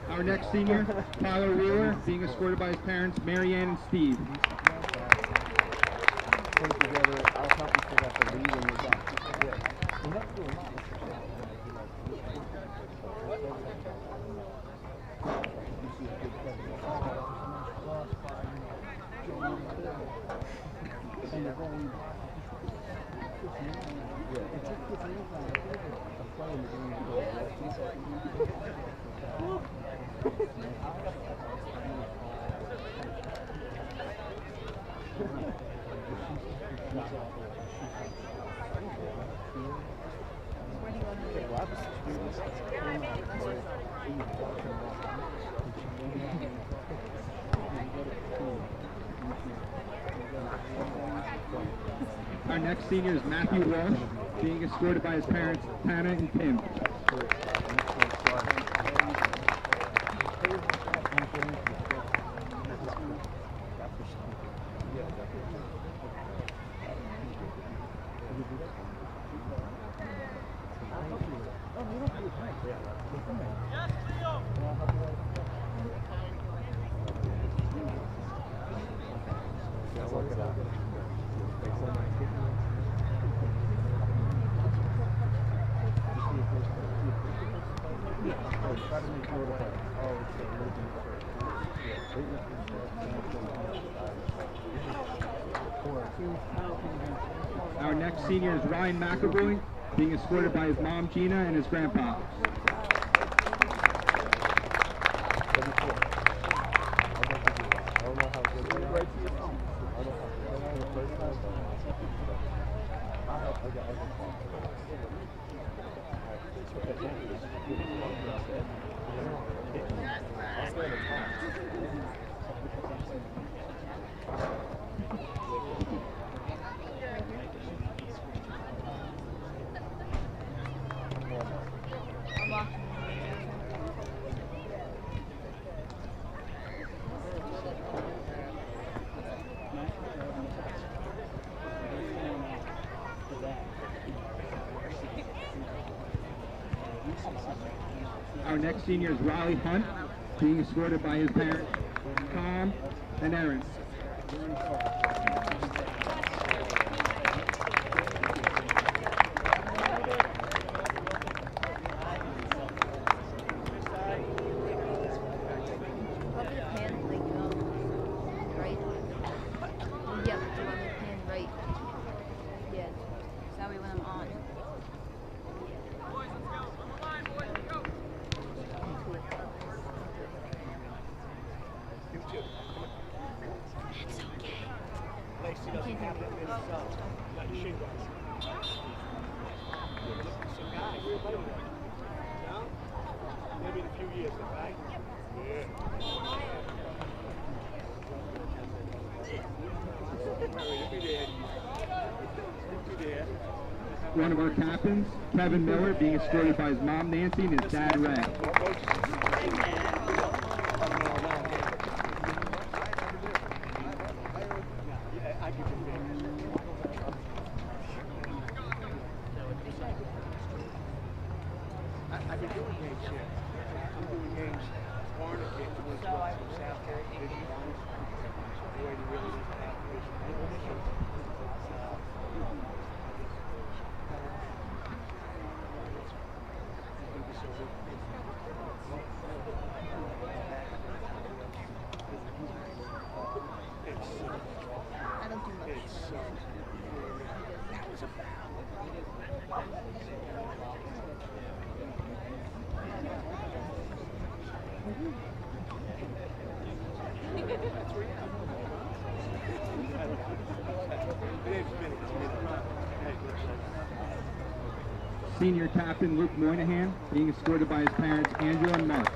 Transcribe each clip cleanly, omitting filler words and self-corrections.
Our next senior, Tyler Wheeler, being escorted by his parents, Marianne and Steve. Our next senior is Matthew Walsh, being escorted by his parents, Hannah and Tim. Our next senior is Ryan McAvoy, being escorted by his mom Gina and his grandpa. Our next senior is Riley Hunt, being escorted by his parents, Tom and Erin. One of our captains, Kevin Miller, being escorted by his mom Nancy and his dad Ray. I've been doing games here. I'm doing games. Barnegat was from South Carolina. Where he really is at. I don't do much. That was a foul. senior captain Luke Moynihan, being escorted by his parents Andrew and Mark.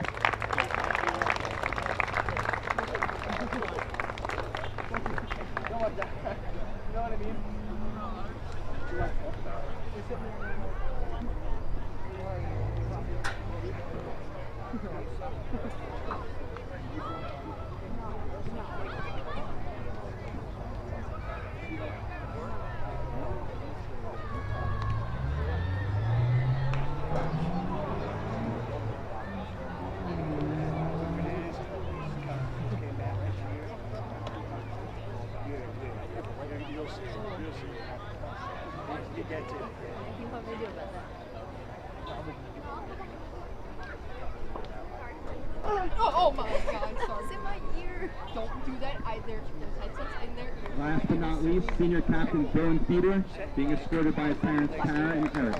Oh my god, sorry. It's in my ear. Don't do that either. There's headsets in their ear. Last but not least, senior captain Dylan Fiedler, being escorted by his parents Tara and Eric.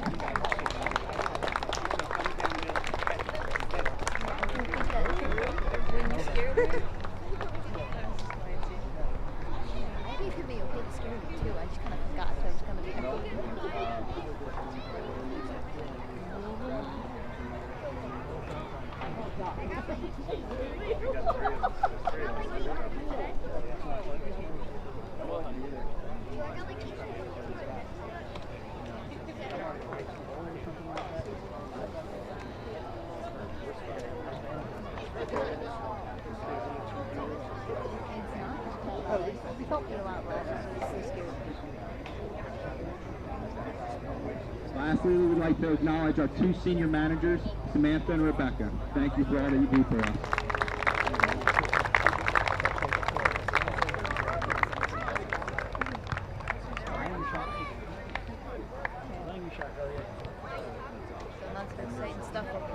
When you scared her? Maybe it could be okay to scare me too. I just kind of forgot that it was going to be we felt it a lot less. It was so scary. Lastly, we would like to acknowledge our two senior managers, Samantha and Rebecca. Thank you for all that you do for us. So not to be saying stuff over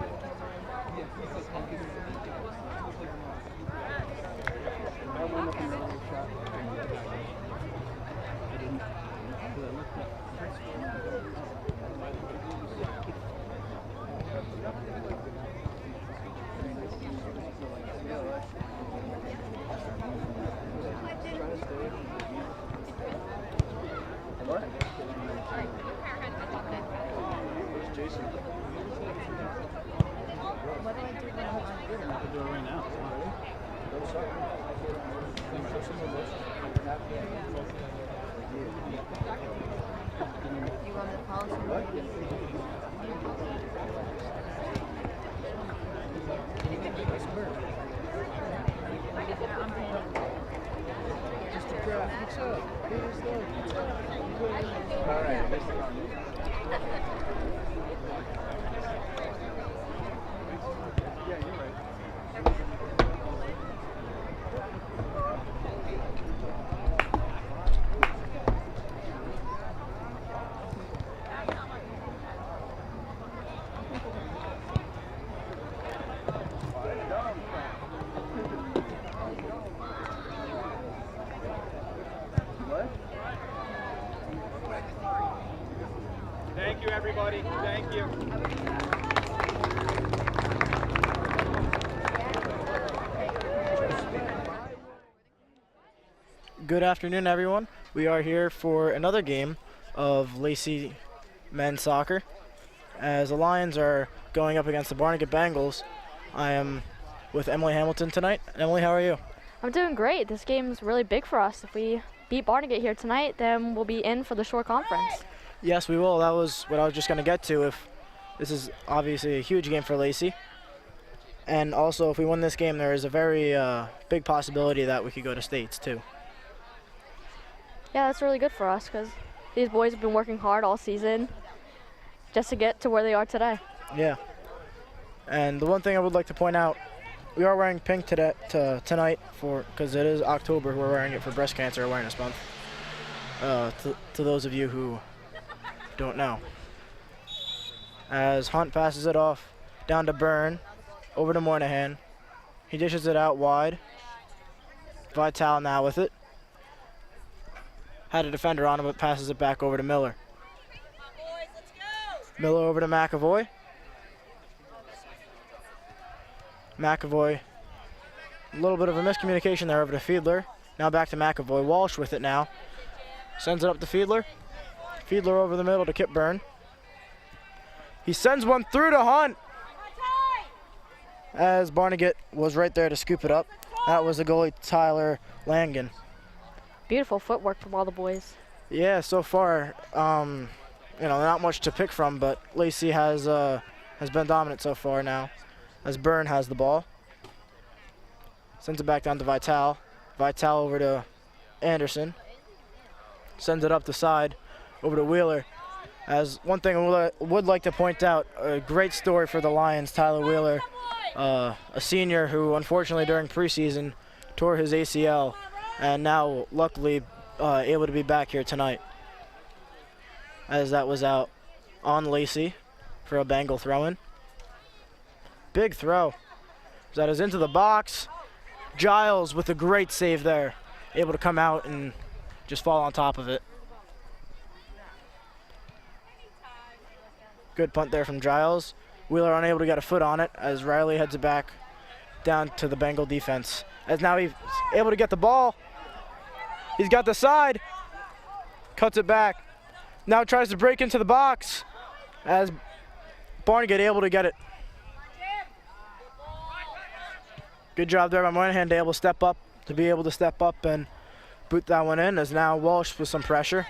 What do I do when I'm on video? I can do it right now. You want me to policy? Just a drop. What's up? All right. Yeah, you're right. Thank you, everybody. Thank you. Good afternoon, everyone. We are here for another game of Lacy men's soccer. As the Lions are going up against the Barnegat Bengals, I am with Emily Hamilton tonight. Emily, how are you? I'm doing great. This game's really big for us. If we beat Barnegat here tonight, then we'll be in for the Shore Conference. Yes, we will. That was what I was just going to get to. If this is obviously a huge game for Lacy. And also, if we win this game, there is a very big possibility that we could go to states, too. Yeah, that's really good for us because these boys have been working hard all season just to get to where they are today. Yeah. And the one thing I would like to point out, we are wearing pink today, tonight because it is October. We're wearing it for Breast Cancer Awareness Month. To those of you who don't know. As Hunt passes it off down to Byrne, over to Moynihan. He dishes it out wide. Vital now with it. Had a defender on him, but passes it back over to Miller. Miller over to McAvoy. McAvoy, a little bit of a miscommunication there over to Fiedler. Now back to McAvoy. Walsh with it now. Sends it up to Fiedler. Fiedler over the middle to Kip Byrne. He sends one through to Hunt. As Barnegat was right there to scoop it up. That was the goalie, Tyler Langan. Beautiful footwork from all the boys. Yeah, so far, not much to pick from, but Lacy has been dominant so far now, as Byrne has the ball. Sends it back down to Vital. Vital over to Anderson. Sends it up the side, over to Wheeler. As one thing I would like to point out, a great story for the Lions, Tyler Wheeler, a senior who unfortunately during preseason tore his ACL, and now luckily able to be back here tonight, as that was out on Lacy for a Bengal throw-in. Big throw. That is into the box. Giles with a great save there, able to come out and just fall on top of it. Good punt there from Giles. Wheeler unable to get a foot on it as Riley heads it back down to the Bengal defense. As now he's able to get the ball. He's got the side. Cuts it back. Now tries to break into the box as Barnegat able to get it. Good job there by Moynihan to be able to step up and boot that one in, as now Walsh with some pressure.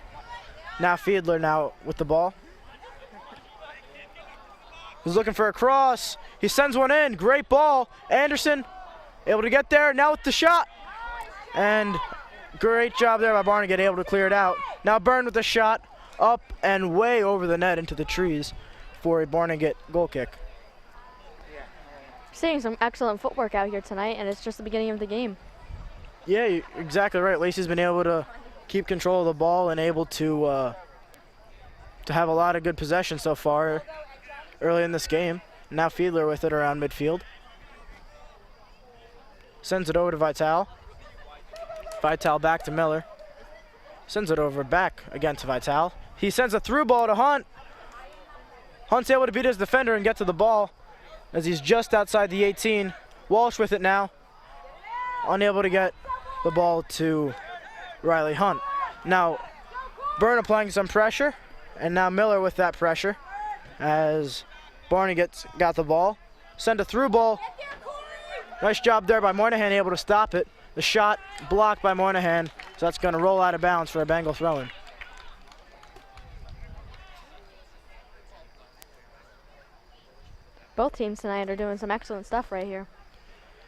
Now Fiedler now with the ball. He's looking for a cross. He sends one in. Great ball. Anderson able to get there. Now with the shot. And great job there by Barnegat, able to clear it out. Now Byrne with the shot up and way over the net into the trees for a Barnegat goal kick. Seeing some excellent footwork out here tonight, and it's just the beginning of the game. Yeah, you're exactly right. Lacy's been able to keep control of the ball and able to have a lot of good possession so far early in this game. Now Fiedler with it around midfield. Sends it over to Vital. Vital back to Miller. Sends it over back again to Vital. He sends a through ball to Hunt. Hunt's able to beat his defender and get to the ball as he's just outside the 18. Walsh with it now. Unable to get the ball to Riley Hunt. Now Byrne applying some pressure, and now Miller with that pressure as Barnegat got the ball. Send a through ball. Nice job there by Moynihan, able to stop it. The shot blocked by Moynihan, so that's going to roll out of bounds for a Bengal throw-in. Both teams tonight are doing some excellent stuff right here.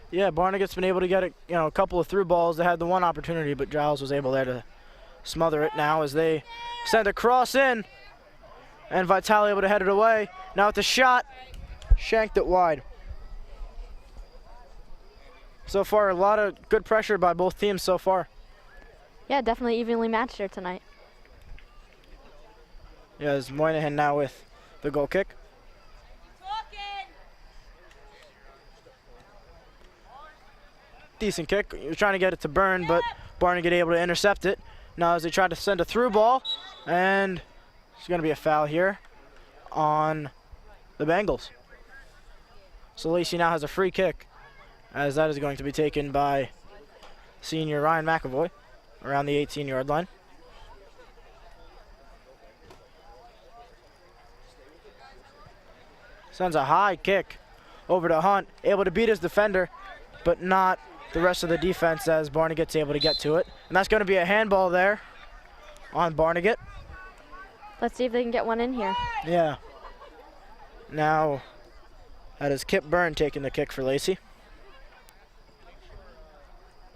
Yeah, Barnegat's been able to get a couple of through balls. They had the one opportunity, but Giles was able there to smother it now as they send a cross in, and Vital able to head it away. Now with the shot, shanked it wide. So far, a lot of good pressure by both teams so far. Yeah, definitely evenly matched here tonight. Yeah, as Moynihan now with the goal kick. Decent kick. He was trying to get it to Byrne, but Barnegat able to intercept it. Now as they try to send a through ball, and it's going to be a foul here on the Bengals. So Lacy now has a free kick, as that is going to be taken by senior Ryan McAvoy around the 18-yard line. Sends a high kick over to Hunt, able to beat his defender, but not the rest of the defense as Barnegat's able to get to it. And that's going to be a handball there on Barnegat. Let's see if they can get one in here. Yeah. Now, that is Kip Byrne taking the kick for Lacy.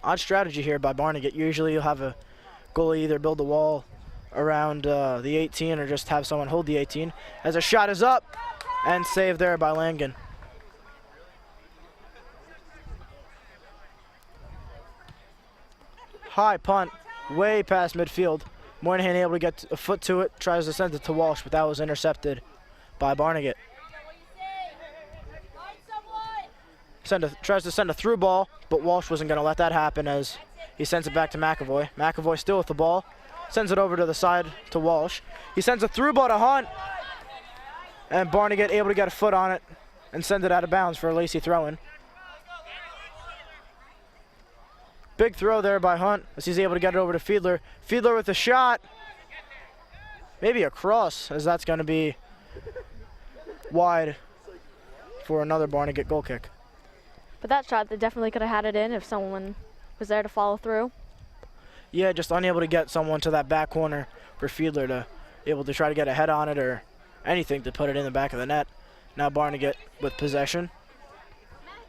Odd strategy here by Barnegat. Usually you'll have a goalie either build a wall around the 18 or just have someone hold the 18. As a shot is up and saved there by Langan. High punt, way past midfield. Moynihan able to get a foot to it, tries to send it to Walsh, but that was intercepted by Barnegat. Tries to send a through ball, but Walsh wasn't going to let that happen as he sends it back to McAvoy. McAvoy still with the ball, sends it over to the side to Walsh. He sends a through ball to Hunt, and Barnegat able to get a foot on it and send it out of bounds for a Lacy throw-in. Big throw there by Hunt as he's able to get it over to Fiedler. Fiedler with a shot. Maybe a cross, as that's going to be wide for another Barnegat goal kick. But that shot, they definitely could have had it in if someone was there to follow through. Yeah, just unable to get someone to that back corner for Fiedler to able to try to get a head on it or anything to put it in the back of the net. Now Barnegat with possession,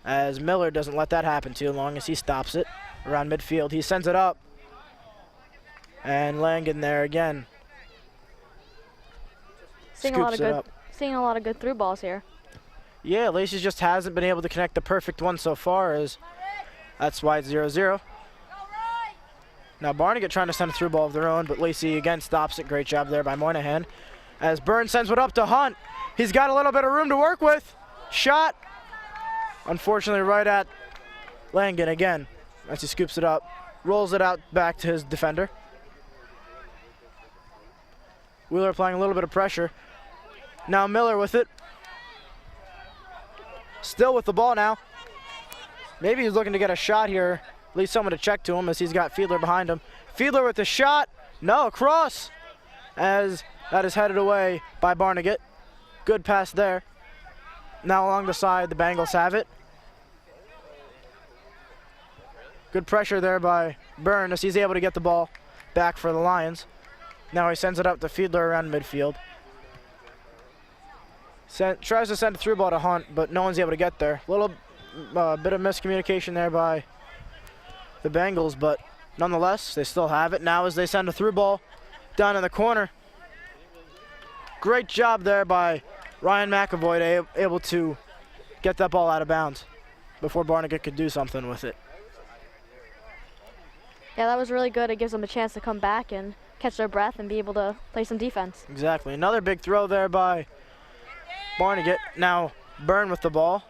as Miller doesn't let that happen too long as he stops it around midfield. He sends it up, and Langan there again. Seeing a lot of good through balls here. Yeah, Lacy just hasn't been able to connect the perfect one so far, as that's why it's 0-0. Now Barnegat trying to send a through ball of their own, but Lacy again stops it. Great job there by Moynihan. As Byrne sends one up to Hunt. He's got a little bit of room to work with. Shot. Unfortunately right at Langan again as he scoops it up. Rolls it out back to his defender. Wheeler applying a little bit of pressure. Now Miller with it. Still with the ball now. Maybe he's looking to get a shot here. At least someone to check to him as he's got Fiedler behind him. Fiedler with the shot. No, cross. As that is headed away by Barnegat. Good pass there. Now along the side, the Bengals have it. Good pressure there by Byrne as he's able to get the ball back for the Lions. Now he sends it up to Fiedler around midfield. Tries to send a through ball to Hunt, but no one's able to get there. Little bit of miscommunication there by the Bengals, but nonetheless, they still have it. Now as they send a through ball down in the corner. Great job there by Ryan McAvoy able to get that ball out of bounds before Barnegat could do something with it. Yeah, that was really good. It gives them a chance to come back and catch their breath and be able to play some defense. Exactly. Another big throw there by Barnegat. Now Byrne with the ball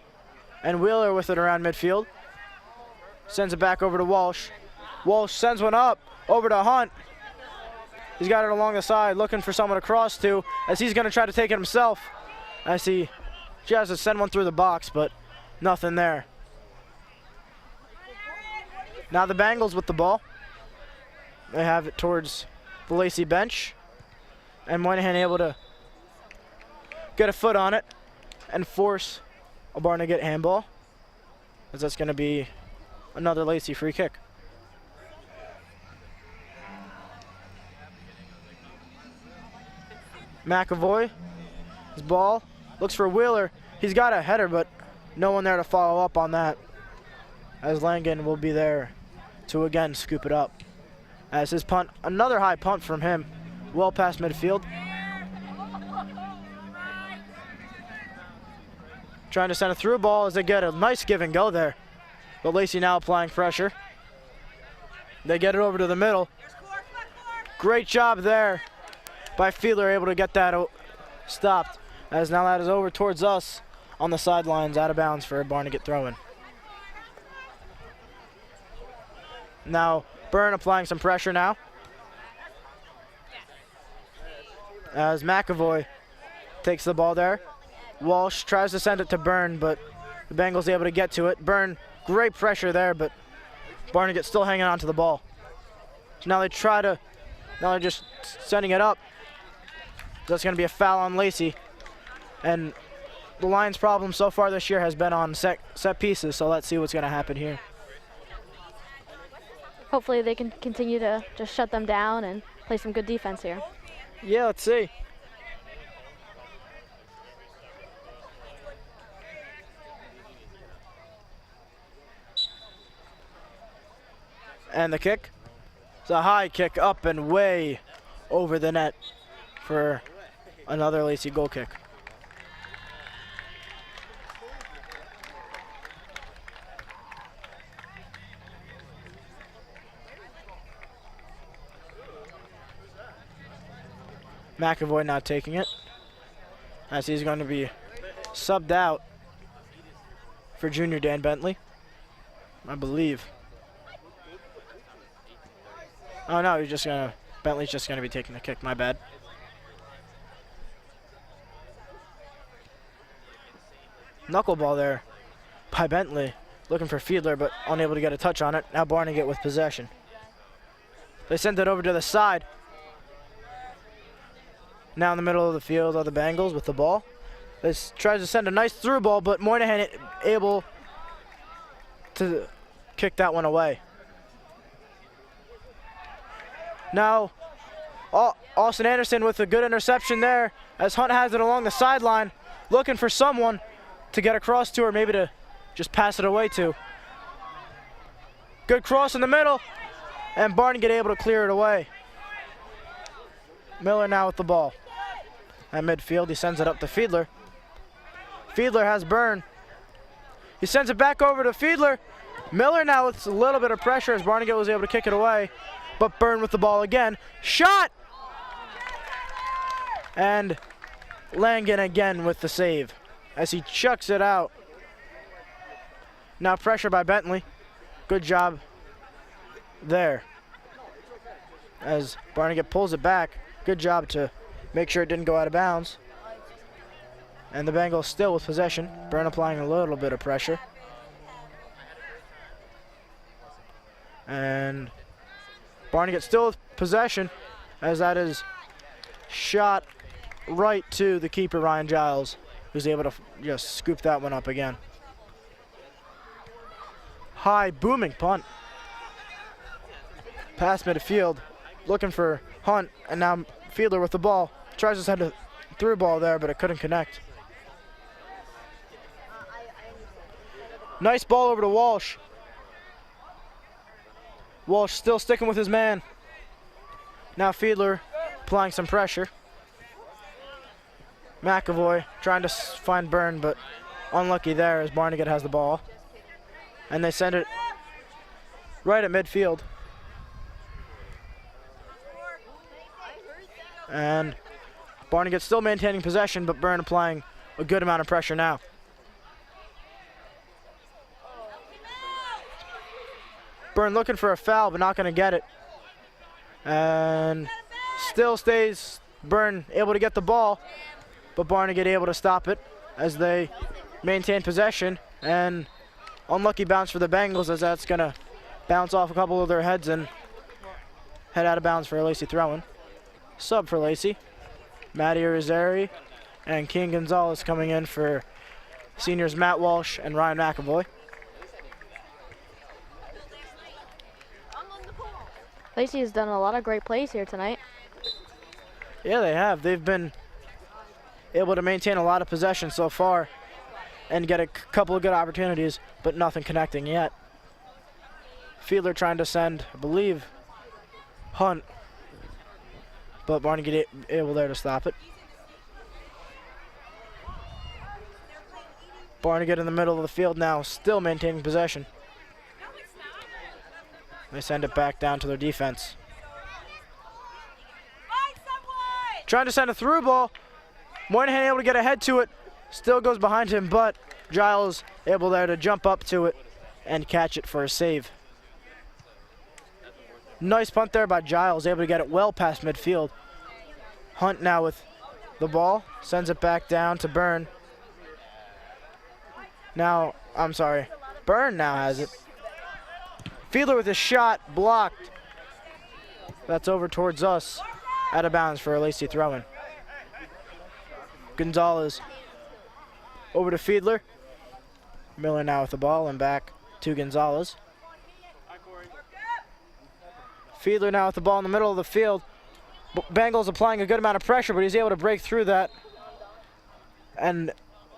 and Wheeler with it around midfield. Sends it back over to Walsh. Walsh sends one up over to Hunt. He's got it along the side looking for someone to cross to as he's going to try to take it himself. As he tries to send one through the box, but nothing there. Now the Bengals with the ball. They have it towards the Lacy bench. And Moynihan able to get a foot on it and force a Barnegat handball, as that's going to be another Lacy free kick. McAvoy, his ball, looks for Wheeler. He's got a header, but no one there to follow up on that, as Langan will be there to again scoop it up. As his punt, another high punt from him, well past midfield. Trying to send a through ball as they get a nice give and go there. But Lacy now applying pressure. They get it over to the middle. Great job there by Fiedler, able to get that stopped. As now that is over towards us on the sidelines, out of bounds for a Barnegat throw-in. Now Byrne applying some pressure now. As McAvoy takes the ball there. Walsh tries to send it to Byrne, but the Bengals able to get to it. Byrne, great pressure there, but Barnegat still hanging on to the ball. So now they're just sending it up. That's going to be a foul on Lacy. And the Lions' problem so far this year has been on set pieces, so let's see what's going to happen here. Hopefully they can continue to just shut them down and play some good defense here. Yeah, let's see. And the kick. It's a high kick up and way over the net for another Lacy goal kick. McAvoy not taking it, as he's going to be subbed out for junior Dan Bentley, I believe. Oh no, Bentley's just gonna be taking the kick, my bad. Knuckleball there by Bentley, looking for Fiedler, but unable to get a touch on it. Now Barnegat with possession. They sent it over to the side. Now in the middle of the field are the Bengals with the ball. This tries to send a nice through ball, but Moynihan able to kick that one away. Now, Austin Anderson with a good interception there as Hunt has it along the sideline, looking for someone to get across to or maybe to just pass it away to. Good cross in the middle, and Barnegat able to clear it away. Miller now with the ball. At midfield, he sends it up to Fiedler. Fiedler has Byrne. He sends it back over to Fiedler. Miller now with a little bit of pressure as Barnegat was able to kick it away, but Byrne with the ball again. Shot! And Langan again with the save as he chucks it out. Now pressure by Bentley. Good job there. As Barnegat pulls it back, good job to make sure it didn't go out of bounds. And the Bengals still with possession. Byrne applying a little bit of pressure. And Barnegat still with possession as that is shot right to the keeper, Ryan Giles, who's able to just scoop that one up again. High booming punt. Past midfield, looking for Hunt, and now Fiedler with the ball. Tries to send a through ball there, but it couldn't connect. Nice ball over to Walsh. Walsh still sticking with his man. Now Fiedler applying some pressure. McAvoy trying to find Byrne, but unlucky there as Barnegat has the ball. And they send it right at midfield. And Barnegat still maintaining possession, but Byrne applying a good amount of pressure now. Byrne looking for a foul, but not going to get it. And still stays Byrne able to get the ball, but Barnegat able to stop it as they maintain possession. And unlucky bounce for the Bengals as that's going to bounce off a couple of their heads and head out of bounds for a Lacy throw-in. Sub for Lacy. Matty Rosari and King Gonzalez coming in for seniors Matt Walsh and Ryan McAvoy. Lacy has done a lot of great plays here tonight. Yeah, they have. They've been able to maintain a lot of possession so far and get a couple of good opportunities, but nothing connecting yet. Fiedler trying to send, I believe, Hunt, but Barnegat able there to stop it. Barnegat in the middle of the field now, still maintaining possession. They send it back down to their defense. Trying to send a through ball. Moynihan able to get ahead to it. Still goes behind him, but Giles able there to jump up to it and catch it for a save. Nice punt there by Giles, able to get it well past midfield. Hunt now with the ball, sends it back down to Byrne. Now, I'm sorry, Byrne now has it. Fiedler with a shot, blocked. That's over towards us, out of bounds for a Lacy throw-in. Gonzalez over to Fiedler. Miller now with the ball and back to Gonzalez. Fiedler now with the ball in the middle of the field. Bengals applying a good amount of pressure, but he's able to break through that. And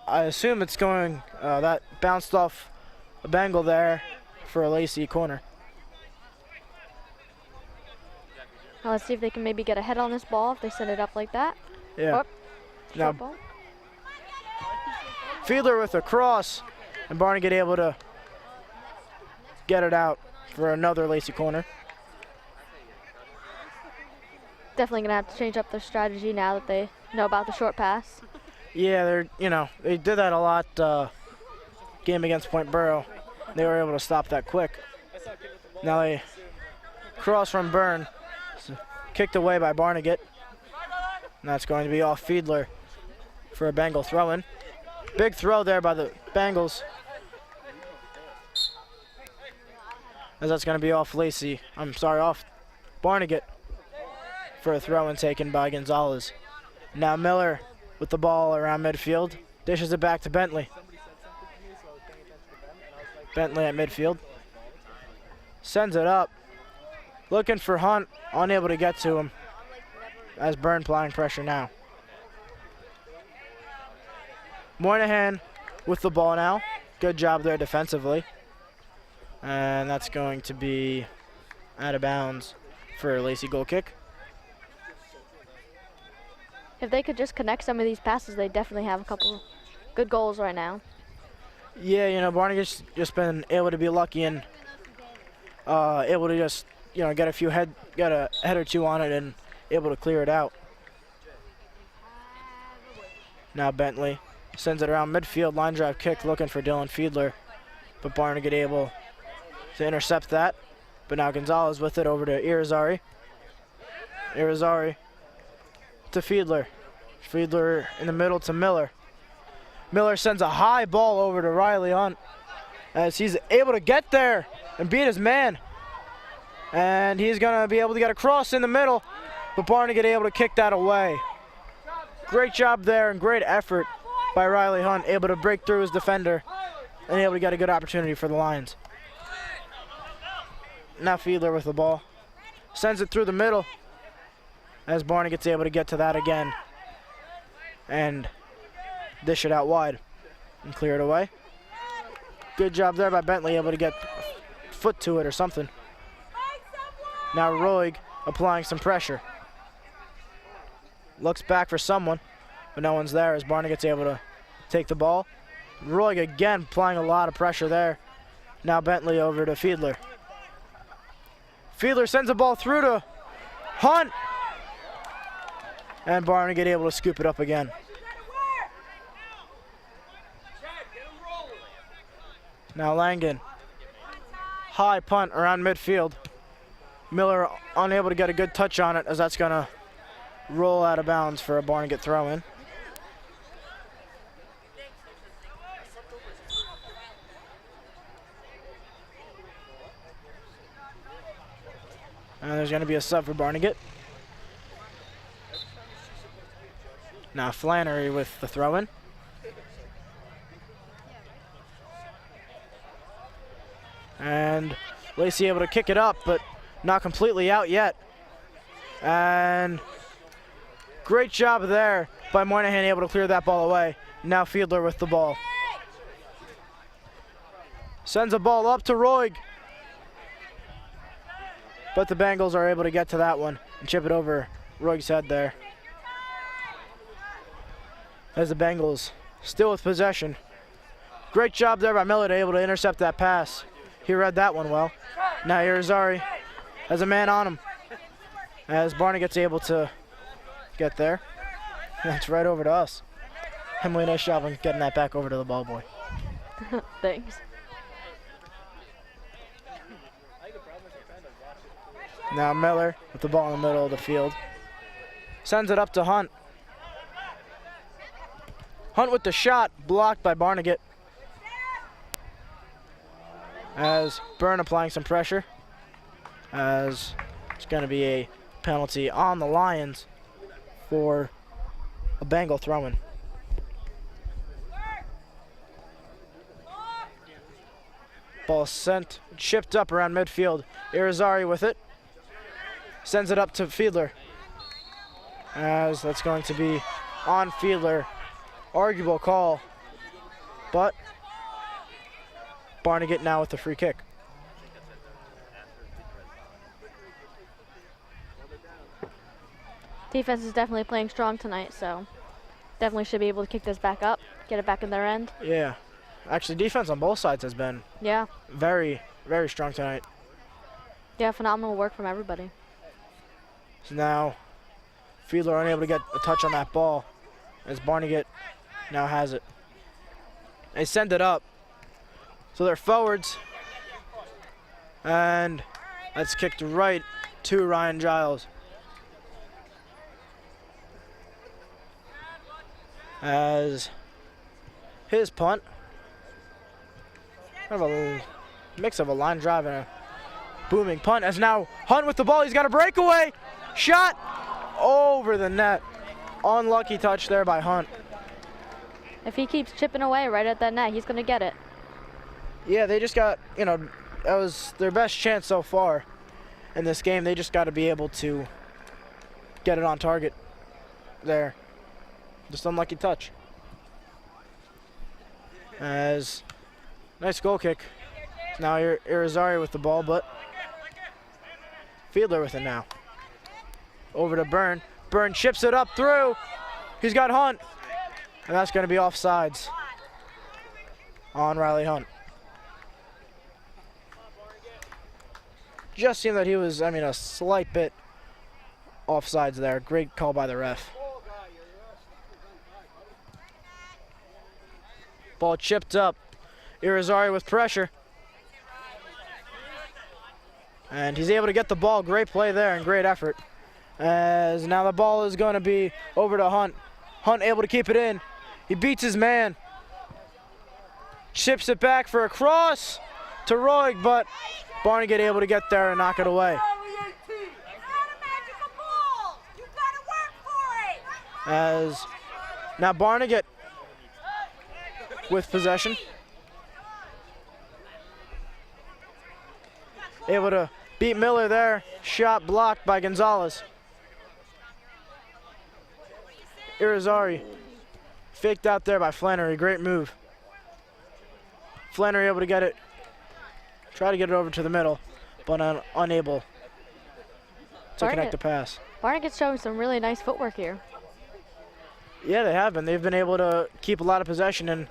I assume it's going, that bounced off a Bengal there for a Lacy corner. Now let's see if they can maybe get a head on this ball if they set it up like that. Yeah. Now, Ball. Fiedler with a cross, and Barnegat able to get it out for another Lacy corner. Definitely gonna have to change up their strategy now that they know about the short pass. Yeah, they did that a lot game against Point Borough. They were able to stop that quick. Now they cross from Byrne, kicked away by Barnegat. And that's going to be off Fiedler for a Bengal throw-in. Big throw there by the Bengals. As that's going to be off Lacy. Off Barnegat for a throw-in taken by Gonzalez. Now Miller with the ball around midfield. Dishes it back to Bentley. Bentley at midfield. Sends it up. Looking for Hunt. Unable to get to him. As Byrne applying pressure now. Moynihan with the ball now. Good job there defensively. And that's going to be out of bounds for a Lacy goal kick. If they could just connect some of these passes, they definitely have a couple good goals right now. Yeah, you know, Barnegat's just been able to be lucky and able to just, you know, get a head or two on it and able to clear it out. Now Bentley sends it around midfield, line drive kick, looking for Dylan Fiedler, but Barnegat able to intercept that. But now Gonzalez with it over to Irizarry. Irizarry to Fiedler. Fiedler in the middle to Miller. Miller sends a high ball over to Riley Hunt as he's able to get there and beat his man. And he's going to be able to get a cross in the middle, but Barnegat able to kick that away. Great job there and great effort by Riley Hunt, able to break through his defender and able to get a good opportunity for the Lions. Now Fiedler with the ball. Sends it through the middle as Barnegat's able to get to that again and dish it out wide and clear it away. Good job there by Bentley, able to get a foot to it or something. Now Roig applying some pressure. Looks back for someone, but no one's there as Barnegat's able to take the ball. Roig again applying a lot of pressure there. Now Bentley over to Fiedler. Fiedler sends the ball through to Hunt. And Barnegat able to scoop it up again. Now Langan. High punt around midfield. Miller unable to get a good touch on it as that's going to roll out of bounds for a Barnegat throw in. And there's going to be a sub for Barnegat. Now Flannery with the throw in. And Lacy able to kick it up, but not completely out yet. And great job there by Moynihan, able to clear that ball away. Now Fiedler with the ball. Sends a ball up to Roig. But the Bengals are able to get to that one and chip it over Roig's head there. As the Bengals still with possession. Great job there by Miller, able to intercept that pass. He read that one well. Now Irizarry has a man on him as Barnegat's able to get there. That's right over to us. Emily, nice job on getting that back over to the ball boy. Thanks. Now Miller with the ball in the middle of the field. Sends it up to Hunt. Hunt with the shot, blocked by Barnegat. As Byrne applying some pressure. As it's going to be a penalty on the Lions for a Bengal throw-in. Ball sent, chipped up around midfield. Irizarry with it. Sends it up to Fiedler. As that's going to be on Fiedler. Arguable call, but Barnegat now with the free kick. Defense is definitely playing strong tonight, so definitely should be able to kick this back up, get it back in their end. Yeah. Actually, defense on both sides has been very, very strong tonight. Yeah, phenomenal work from everybody. So now, Fiedler unable to get a touch on that ball as Barnegat now has it. They send it up. So they're forwards. And that's kicked right to Ryan Giles. As his punt. Kind of a mix of a line drive and a booming punt. As now Hunt with the ball. He's got a breakaway. Shot over the net. Unlucky touch there by Hunt. If he keeps chipping away right at that net, he's going to get it. Yeah, they just got, you know, that was their best chance so far in this game. They just got to be able to get it on target there. Just unlucky touch. As nice goal kick. Now Irizarry with the ball, but Fiedler with it now. Over to Byrne. Byrne chips it up through. He's got Hunt. And that's going to be offsides on Riley Hunt. Just seemed that he was, I mean, a slight bit offsides there. Great call by the ref. Ball chipped up. Irizarry with pressure. And he's able to get the ball. Great play there and great effort. As now the ball is going to be over to Hunt. Hunt able to keep it in. He beats his man. Chips it back for a cross to Reid, but Barnegat able to get there and knock it away. As now Barnegat with possession. Able to beat Miller there. Shot blocked by Gonzalez. Irizarry faked out there by Flannery. Great move. Flannery able to get it. Try to get it over to the middle, but unable to connect the pass. Barnegat's showing some really nice footwork here. Yeah, they have been. They've been able to keep a lot of possession and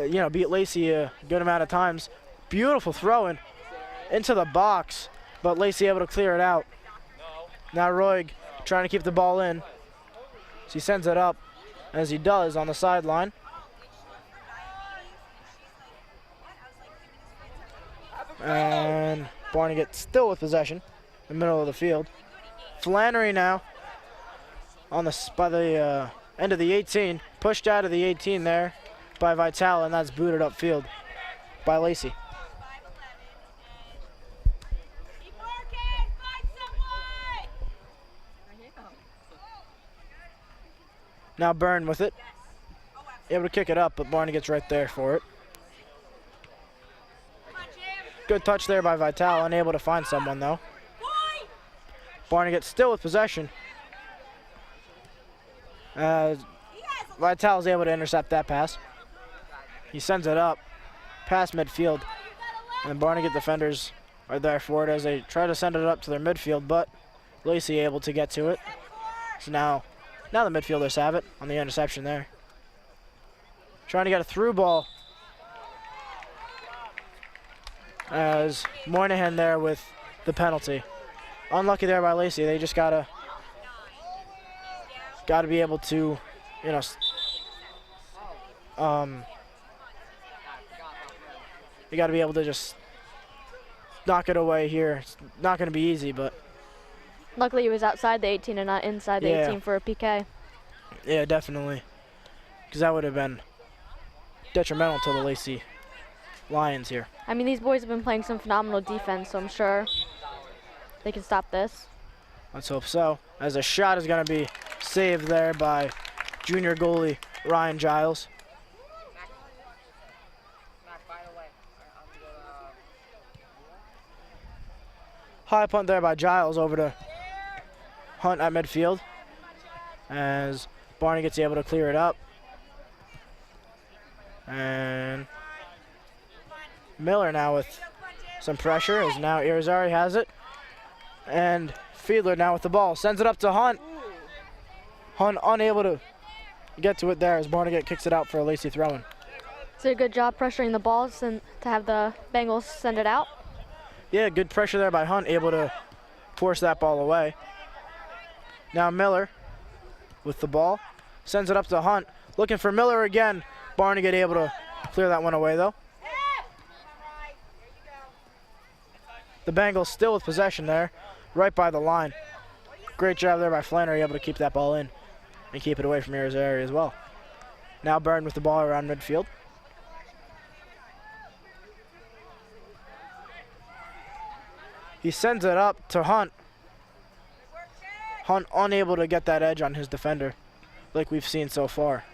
you know, beat Lacy a good amount of times. Beautiful throw-in into the box, but Lacy able to clear it out. Now Reid trying to keep the ball in. So he sends it up, as he does, on the sideline. And Barnegat still with possession in the middle of the field. Flannery now on the by the end of the 18, pushed out of the 18 there by Vital, and that's booted upfield by Lacy. Now Byrne with it. Able to kick it up, but Barnegat's right there for it. Good touch there by Vital, unable to find someone though. Barnegat still with possession. Vital is able to intercept that pass. He sends it up past midfield, and Barnegat defenders are there for it as they try to send it up to their midfield, but Lacy able to get to it. So now the midfielders have it on the interception there. Trying to get a through ball. As Moynihan there with the penalty. Unlucky there by Lacy. They just gotta be able to, you know, you gotta be able to just knock it away here. It's not gonna be easy, but luckily he was outside the 18 and not inside the 18 for a PK. Yeah, definitely. Because that would have been detrimental to the Lacy Lions here. I mean, these boys have been playing some phenomenal defense, so I'm sure they can stop this. Let's hope so. As a shot is going to be saved there by junior goalie Ryan Giles. High punt there by Giles over to Hunt at midfield. As Barney gets able to clear it up. And Miller now with some pressure, as now Irizarry has it. And Fiedler now with the ball. Sends it up to Hunt. Hunt unable to get to it there as Barnegat kicks it out for a Lacy throw-in. It's a good job pressuring the balls and to have the Bengals send it out. Yeah, good pressure there by Hunt, able to force that ball away. Now Miller with the ball. Sends it up to Hunt. Looking for Miller again. Barnegat able to clear that one away though. The Bengals still with possession there, right by the line. Great job there by Flannery, able to keep that ball in and keep it away from Irizarry as well. Now Byrne with the ball around midfield. He sends it up to Hunt. Hunt unable to get that edge on his defender like we've seen so far.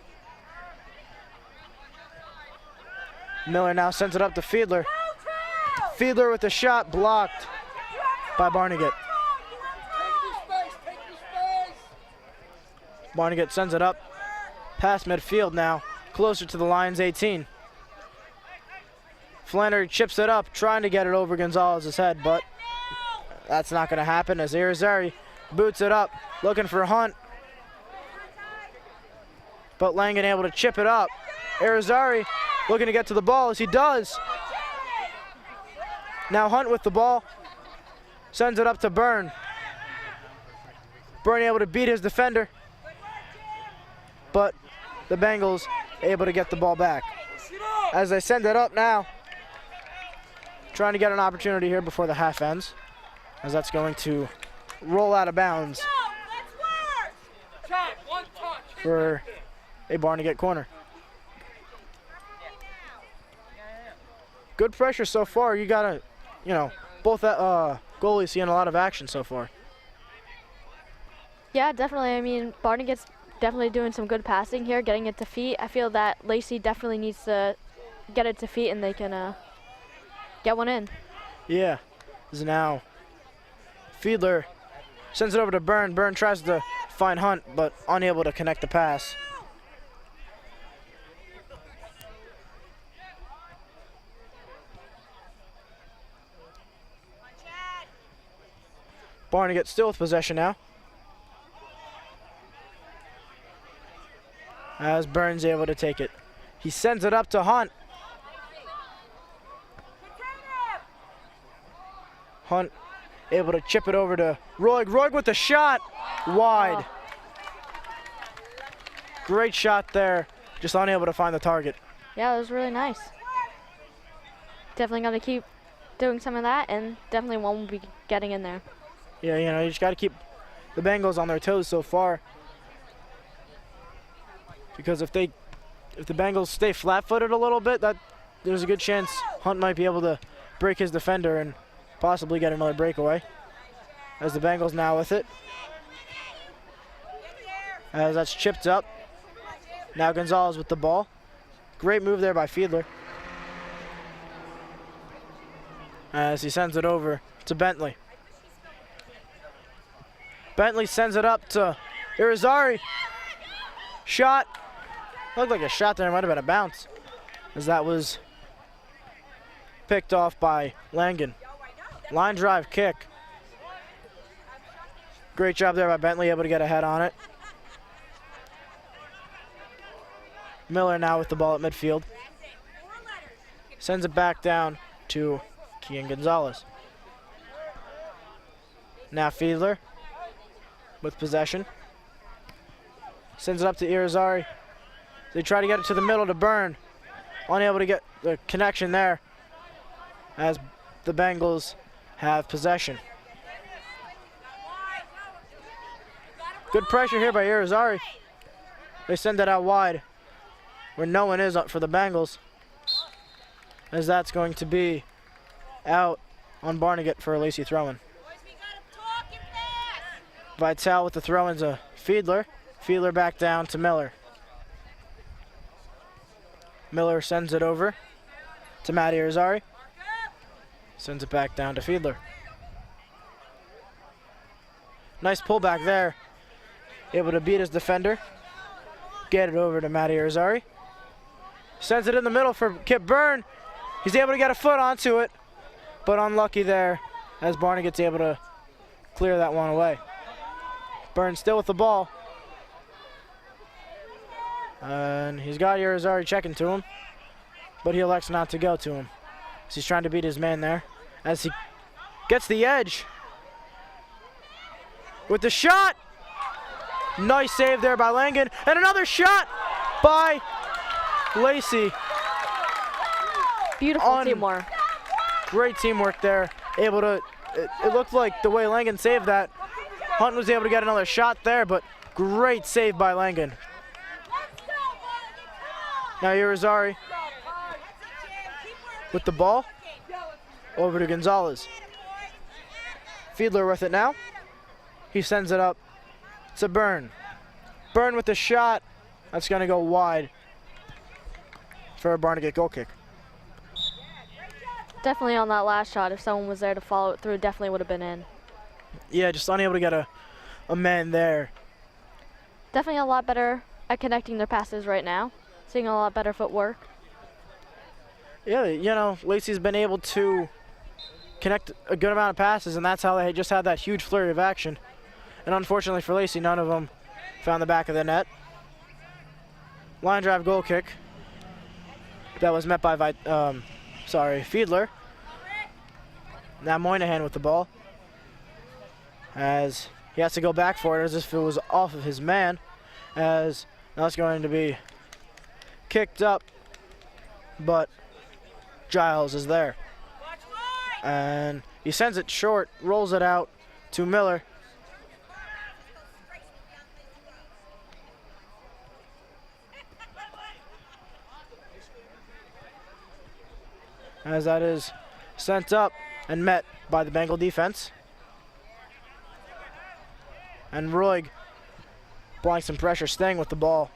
Miller now sends it up to Fiedler. Fiedler with the shot blocked by Barnegat. Barnegat sends it up past midfield now, closer to the Lions 18. Flannery chips it up, trying to get it over Gonzalez's head, but that's not going to happen as Irizarry boots it up, looking for Hunt. But Langan able to chip it up. Irizarry looking to get to the ball as he does. Now Hunt with the ball, sends it up to Byrne. Byrne able to beat his defender, but the Bengals able to get the ball back. As they send it up now, trying to get an opportunity here before the half ends, as that's going to roll out of bounds for a Barnegat corner. Good pressure so far. You gotta, both goalies seeing a lot of action so far. Yeah, definitely. I mean, Barnegat's definitely doing some good passing here, getting it to feet. I feel that Lacy definitely needs to get it to feet and they can get one in. Yeah. This is now Fiedler sends it over to Byrne. Byrne tries to find Hunt, but unable to connect the pass. Barnegat still with possession now, as Byrne's able to take it. He sends it up to Hunt. Hunt able to chip it over to Roig. Roig with the shot, wide. Great shot there, just unable to find the target. Yeah, it was really nice. Definitely going to keep doing some of that, and definitely one will be getting in there. Yeah, you just got to keep the Bengals on their toes so far, because if the Bengals stay flat-footed a little bit, there's a good chance Hunt might be able to break his defender and possibly get another breakaway. As the Bengals now with it, as that's chipped up. Now Gonzalez with the ball. Great move there by Fiedler, as he sends it over to Bentley. Bentley sends it up to Irizarry. Shot. Looked like a shot there. Might have been a bounce, as that was picked off by Langan. Line drive kick. Great job there by Bentley, able to get a head on it. Miller now with the ball at midfield. Sends it back down to Kian Gonzalez. Now Fiedler with possession. Sends it up to Irizarry. They try to get it to the middle to Byrne. Unable to get the connection there, as the Bengals have possession. Good pressure here by Irizarry. They send it out wide, where no one is up for the Bengals, as that's going to be out on Barnegat for a Lacy throw-in. Vitale with the throw-in to Fiedler. Fiedler back down to Miller. Miller sends it over to Matt Irizarry. Sends it back down to Fiedler. Nice pullback there. Able to beat his defender. Get it over to Matt Irizarry. Sends it in the middle for Kip Byrne. He's able to get a foot onto it, but unlucky there, as Barnegat's able to clear that one away. Byrne still with the ball. And he's got Irizarry checking to him, but he elects not to go to him. So he's trying to beat his man there, as he gets the edge. With the shot! Nice save there by Langan, and another shot by Lacy. Beautiful teamwork. Great teamwork there. Able to, it looked like the way Langan saved that, Hunt was able to get another shot there, but great save by Langan. Now Irizarry with the ball over to Gonzalez. Fiedler with it now. He sends it up to Byrne. Byrne with the shot. That's going to go wide for a Barnegat goal kick. Definitely on that last shot, if someone was there to follow it through, definitely would have been in. Yeah, just unable to get a man there. Definitely a lot better at connecting their passes right now. Seeing a lot better footwork. Yeah, you know, Lacy's been able to connect a good amount of passes, and that's how they just had that huge flurry of action. And unfortunately for Lacy, none of them found the back of the net. Line drive goal kick. That was met by Fiedler. Now Moynihan with the ball, as he has to go back for it as if it was off of his man, as now it's going to be kicked up, but Giles is there. And he sends it short, rolls it out to Miller. As that is sent up and met by the Bengal defense. And Roig applying some pressure, staying with the ball.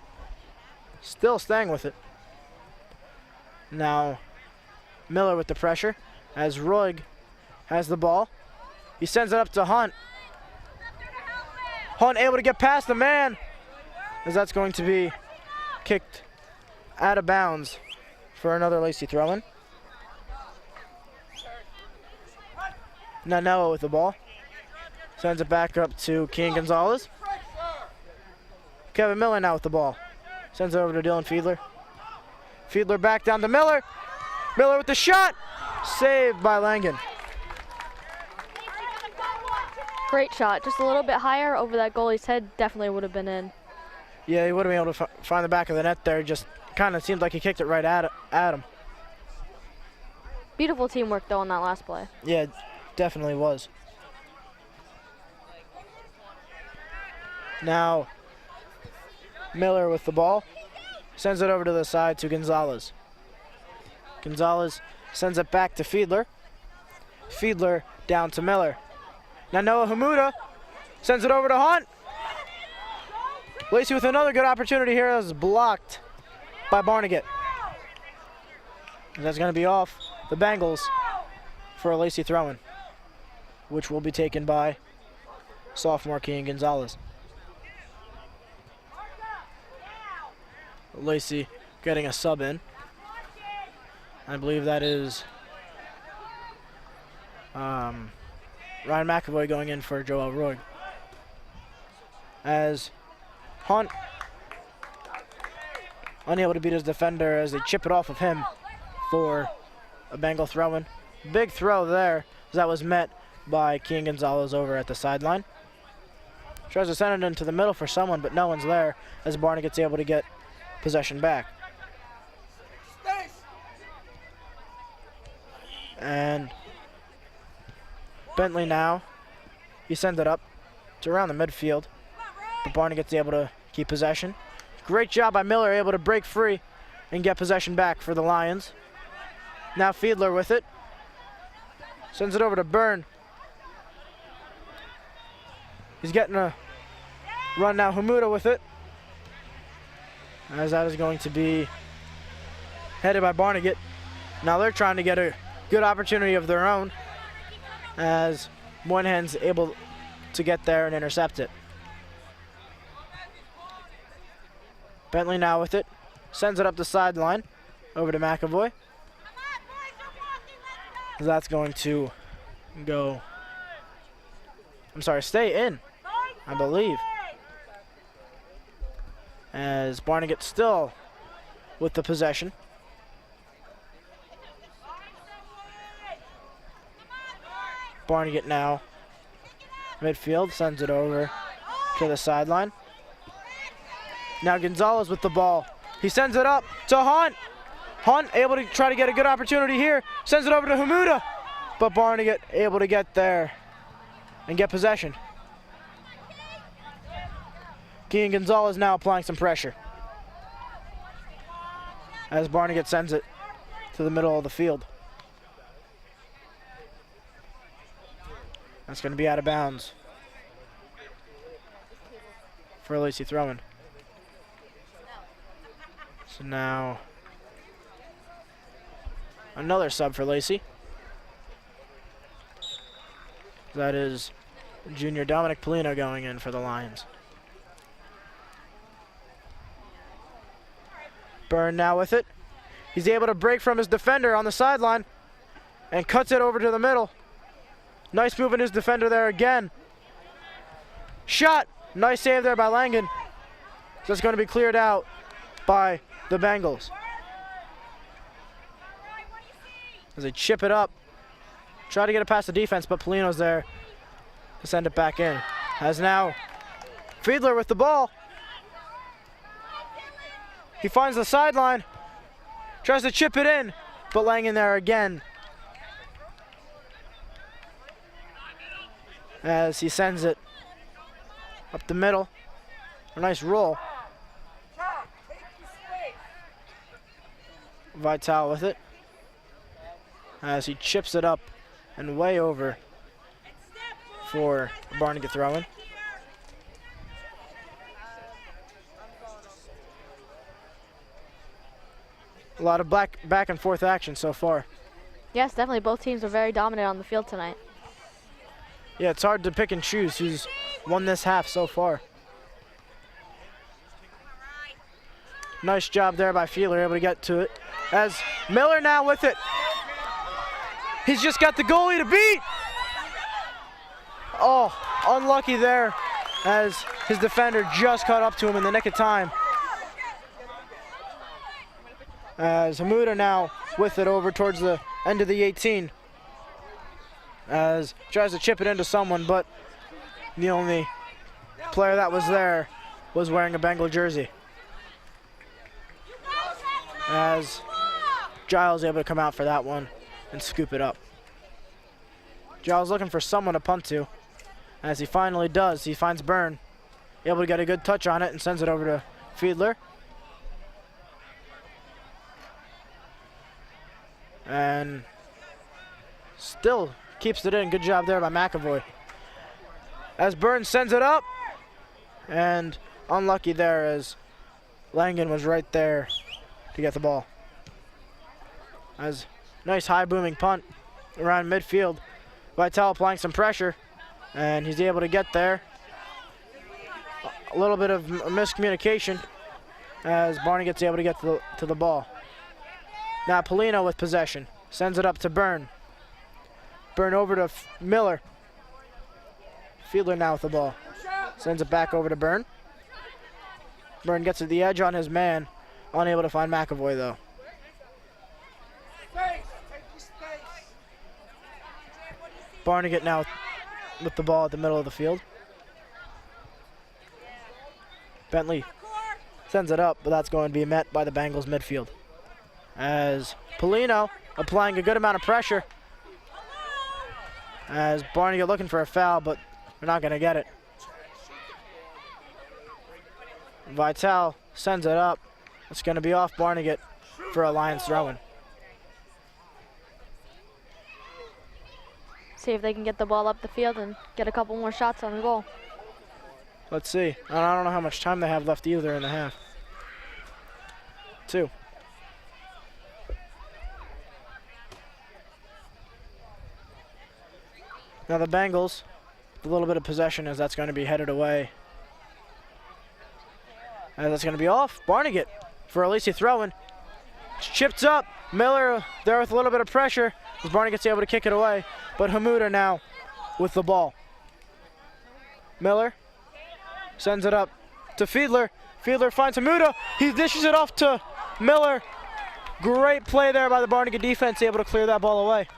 Still staying with it. Now Miller with the pressure as Roig has the ball. He sends it up to Hunt. Hunt able to get past the man, as that's going to be kicked out of bounds for another Lacy throw-in. Now Noah with the ball. Sends it back up to King Gonzalez. Kevin Miller now with the ball. Sends it over to Dylan Fiedler. Fiedler back down to Miller. Miller with the shot. Saved by Langen. Great shot. Just a little bit higher over that goalie's head. Definitely would have been in. Yeah, he would have been able to find the back of the net there. Just kind of seemed like he kicked it right at him. Beautiful teamwork, though, on that last play. Yeah, definitely was. Now Miller with the ball. Sends it over to the side to Gonzalez. Gonzalez sends it back to Fiedler. Fiedler down to Miller. Now Noah Hamuda sends it over to Hunt. Lacy with another good opportunity here. That was blocked by Barnegat. That's going to be off the Bengals for a Lacy throw-in, which will be taken by sophomore King Gonzalez. Lacy getting a sub in. I believe that is Ryan McAvoy going in for Joel Roig. As Hunt unable to beat his defender as they chip it off of him for a Bengal throw-in. Big throw there, as that was met by King Gonzalez over at the sideline. Tries to send it into the middle for someone, but no one's there, as Barnegat's able to get possession back. And Bentley now, he sends it up to around the midfield, but Barnegat's able to keep possession. Great job by Miller, able to break free and get possession back for the Lions. Now Fiedler with it. Sends it over to Byrne. He's getting a run now. Hamuda with it. As that is going to be headed by Barnegat. Now they're trying to get a good opportunity of their own, as Moynihan's able to get there and intercept it. Bentley now with it. Sends it up the sideline over to McAvoy. That's going to go, stay in, I believe. As Barnegat still with the possession. Barnegat now midfield, sends it over to the sideline. Now Gonzalez with the ball. He sends it up to Hunt. Hunt able to try to get a good opportunity here. Sends it over to Hamuda. But Barnegat able to get there and get possession. King Gonzalez now applying some pressure, as Barnegat sends it to the middle of the field. That's going to be out of bounds for a Lacy throw-in. So now another sub for Lacy. That is junior Dominic Polino going in for the Lions. Byrne now with it. He's able to break from his defender on the sideline and cuts it over to the middle. Nice move in his defender there again. Shot. Nice save there by Langen. So it's going to be cleared out by the Bengals. As they chip it up. Try to get it past the defense, but Polino's there to send it back in. As now Fiedler with the ball. He finds the sideline. Tries to chip it in, but Langen there again. As he sends it up the middle. A nice roll. Vital with it. As he chips it up and way over for Barnegat throw-in. A lot of back and forth action so far. Yes, definitely. Both teams are very dominant on the field tonight. Yeah, it's hard to pick and choose who's won this half so far. Nice job there by Fiedler, able to get to it. As Miller now with it. He's just got the goalie to beat. Oh, unlucky there as his defender just caught up to him in the nick of time. As Hamuda now with it over towards the end of the 18. As tries to chip it into someone, but the only player that was there was wearing a Bengal jersey. As Giles able to come out for that one and scoop it up. Giles looking for someone to punt to. As he finally does, he finds Byrne. Able to get a good touch on it and sends it over to Fiedler. And still keeps it in. Good job there by McAvoy. As Byrne sends it up. And unlucky there as Langen was right there to get the ball. As nice high booming punt around midfield. Vital applying some pressure. And he's able to get there. A little bit of miscommunication as Barnegat's able to get to the ball. Now Polino with possession. Sends it up to Byrne. Byrne over to Miller. Fiedler now with the ball. Sends it back over to Byrne. Byrne gets to the edge on his man. Unable to find McAvoy though. Barnegat now with the ball at the middle of the field. Bentley sends it up, but that's going to be met by the Bengals midfield. As Polino applying a good amount of pressure. As Barnegat looking for a foul, but they're not going to get it. Vital sends it up. It's going to be off Barnegat for a Lions throw-in. See if they can get the ball up the field and get a couple more shots on goal. Let's see. I don't know how much time they have left either in the half. 2. Now the Bengals, a little bit of possession as that's going to be headed away. And that's going to be off. Barnegat for a Lacy throw-in. Chipped up. Miller there with a little bit of pressure as Barnegat's able to kick it away. But Hamuda now with the ball. Miller sends it up to Fiedler. Fiedler finds Hamuda. He dishes it off to Miller. Great play there by the Barnegat defense, able to clear that ball away.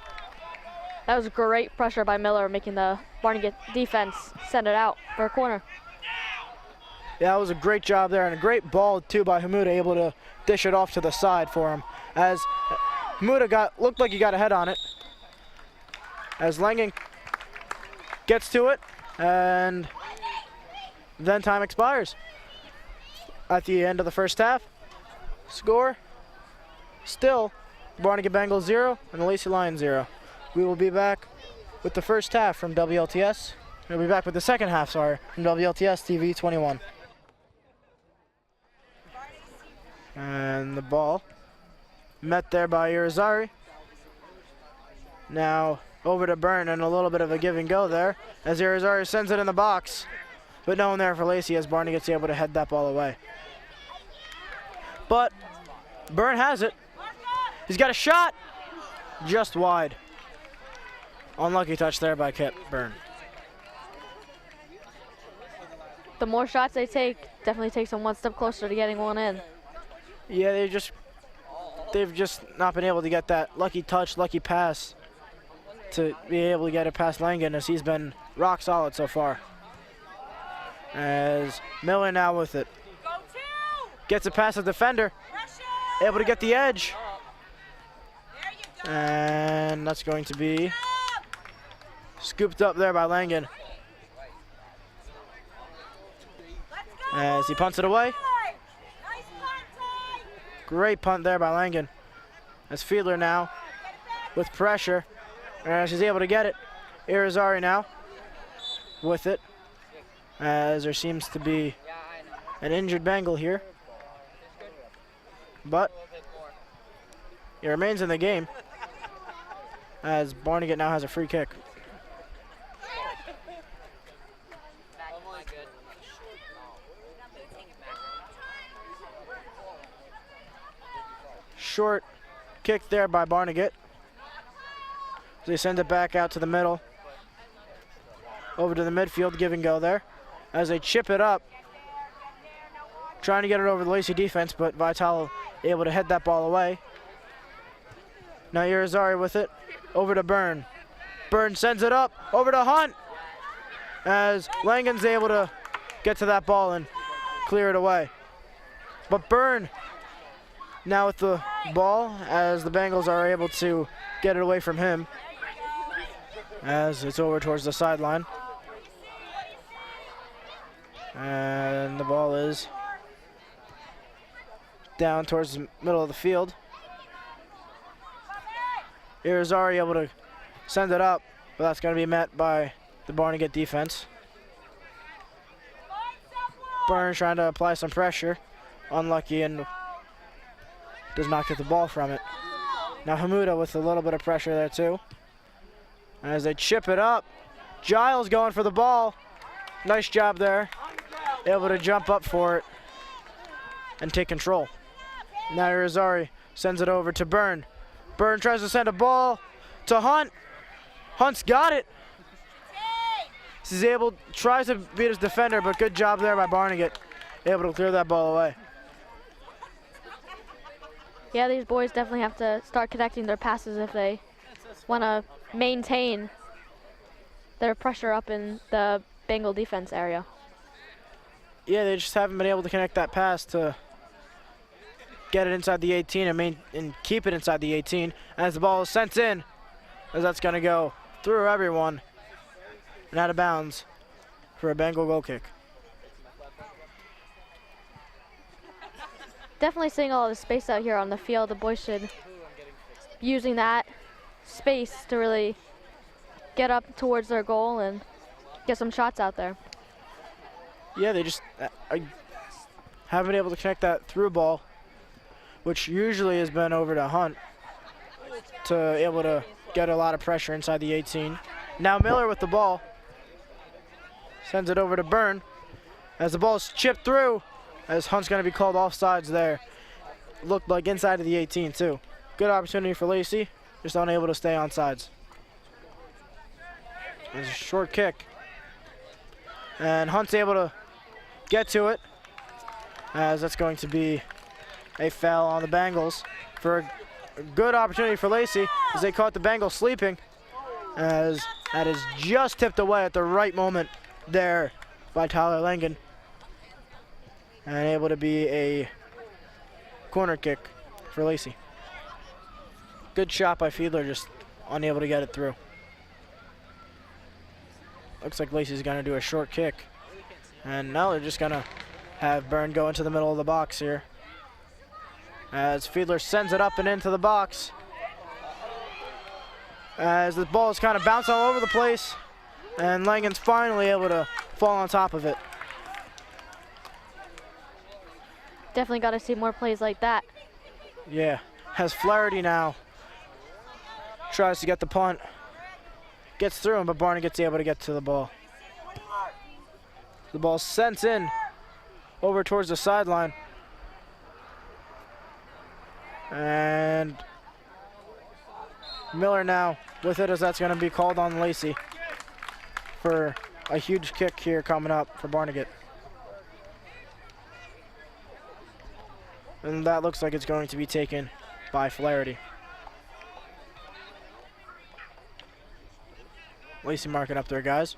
That was great pressure by Miller, making the Barnegat defense send it out for a corner. Yeah, that was a great job there, and a great ball too by Hamuda, able to dish it off to the side for him. As Hamuda looked like he got a head on it. As Langen gets to it, and then time expires. At the end of the first half, score still Barnegat Bengals 0 and the Lacy Lions 0. We will be back with the first half from WLTS. We'll be back with the second half, sorry, from WLTS TV 21. And the ball met there by Irizarry. Now over to Byrne, and a little bit of a give and go there as Irizarry sends it in the box. But no one there for Lacy as Barnegat's able to head that ball away. But Byrne has it. He's got a shot. Just wide. Unlucky touch there by Byrne. The more shots they take, definitely takes them one step closer to getting one in. Yeah, they've just not been able to get that lucky touch, lucky pass to be able to get it past Langan, as he's been rock solid so far. As Miller now with it. Gets it past the defender. Able to get the edge. And that's going to be scooped up there by Langan. As he punts it away. Great punt there by Langan. As Fiedler now with pressure. And she's able to get it. Irizarry now with it. As there seems to be an injured Bengal here. But he remains in the game as Barnegat now has a free kick. Short kick there by Barnegat. They send it back out to the middle. Over to the midfield, give and go there. As they chip it up. Trying to get it over the Lacy defense, but Vital able to head that ball away. Now Irizarry with it. Over to Byrne. Byrne sends it up. Over to Hunt. As Langan's able to get to that ball and clear it away. But Byrne now with the ball as the Bengals are able to get it away from him. As it's over towards the sideline. And the ball is down towards the middle of the field. Irizarry able to send it up, but that's going to be met by the Barnegat defense. Byrne trying to apply some pressure. Unlucky and does not get the ball from it. Now Hamuda with a little bit of pressure there too. As they chip it up, Giles going for the ball. Nice job there. Able to jump up for it and take control. Now Irizarry sends it over to Byrne. Byrne tries to send a ball to Hunt. Hunt's got it. He's able, tries to beat his defender, but good job there by Barnegat. Able to clear that ball away. Yeah, these boys definitely have to start connecting their passes if they want to maintain their pressure up in the Bengal defense area. Yeah, they just haven't been able to connect that pass to get it inside the 18 and keep it inside the 18 as the ball is sent in, as that's going to go through everyone and out of bounds for a Bengal goal kick. Definitely seeing all the space out here on the field. The boys should be using that space to really get up towards their goal and get some shots out there. Yeah, they just haven't been able to connect that through ball, which usually has been over to Hunt to able to get a lot of pressure inside the 18. Now Miller with the ball. Sends it over to Byrne as the ball is chipped through, as Hunt's going to be called offsides there. Looked like inside of the 18 too. Good opportunity for Lacy, just unable to stay on sides. There's a short kick. And Hunt's able to get to it, as that's going to be a foul on the Bengals for a good opportunity for Lacy as they caught the Bengals sleeping, as that is just tipped away at the right moment there by Tyler Langan, and able to be a corner kick for Lacy. Good shot by Fiedler, just unable to get it through. Looks like Lacy's going to do a short kick. And now they're just going to have Byrne go into the middle of the box here, as Fiedler sends it up and into the box. As the ball is kind of bouncing all over the place, and Langan's finally able to fall on top of it. Definitely got to see more plays like that. Yeah, has Flaherty now. Tries to get the punt. gets through him, but Barnegat's able to get to the ball. The ball sent in over towards the sideline. And Miller now with it, as that's going to be called on Lacy for a huge kick here coming up for Barnegat. And that looks like it's going to be taken by Flaherty. Lacy marking up their guys.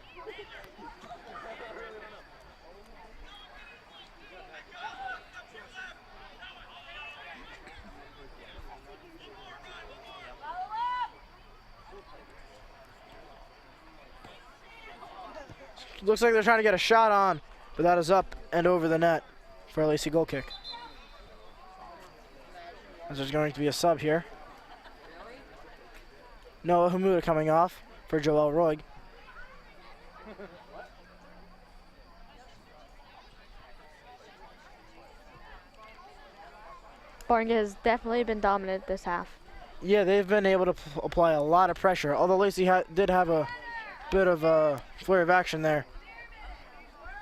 Looks like they're trying to get a shot on, but that is up and over the net for a Lacy goal kick. As there's going to be a sub here. Noah Hamuda coming off for Joel Roig. Barnegat has definitely been dominant this half. Yeah, they've been able to apply a lot of pressure, although Lacy did have a bit of a flurry of action there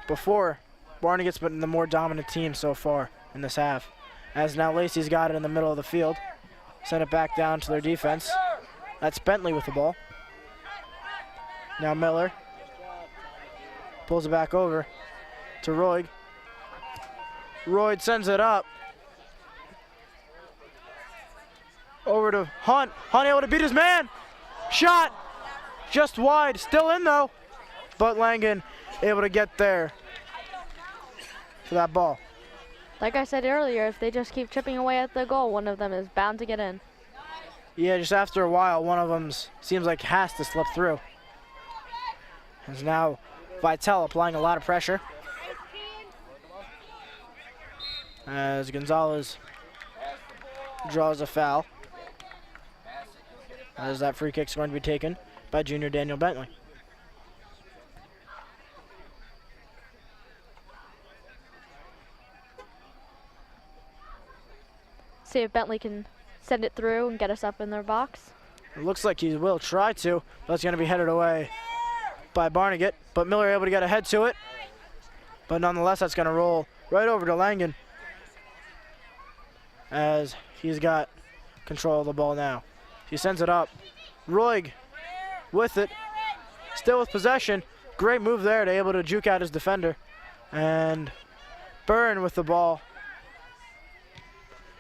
before. Barnegat's been the more dominant team so far in this half, as now Lacy's got it in the middle of the field. Send it back down to their defense. That's Bentley with the ball. Now Miller pulls it back over to Roig. Roig sends it up over to Hunt. Hunt able to beat his man. Shot just wide, still in though, but Langan able to get there for that ball. Like I said earlier, if they just keep chipping away at the goal, one of them is bound to get in. Yeah, just after a while, one of them seems like has to slip through. As now Vitale applying a lot of pressure, as Gonzalez draws a foul, as that free kick's going to be taken by junior Daniel Bentley. See if Bentley can send it through and get us up in their box. It looks like he will try to, but it's going to be headed away by Barnegat, but Miller able to get ahead to it. But nonetheless, that's going to roll right over to Langan, as he's got control of the ball now. He sends it up. Roig with it, still with possession. Great move there to able to juke out his defender. And Byrne with the ball.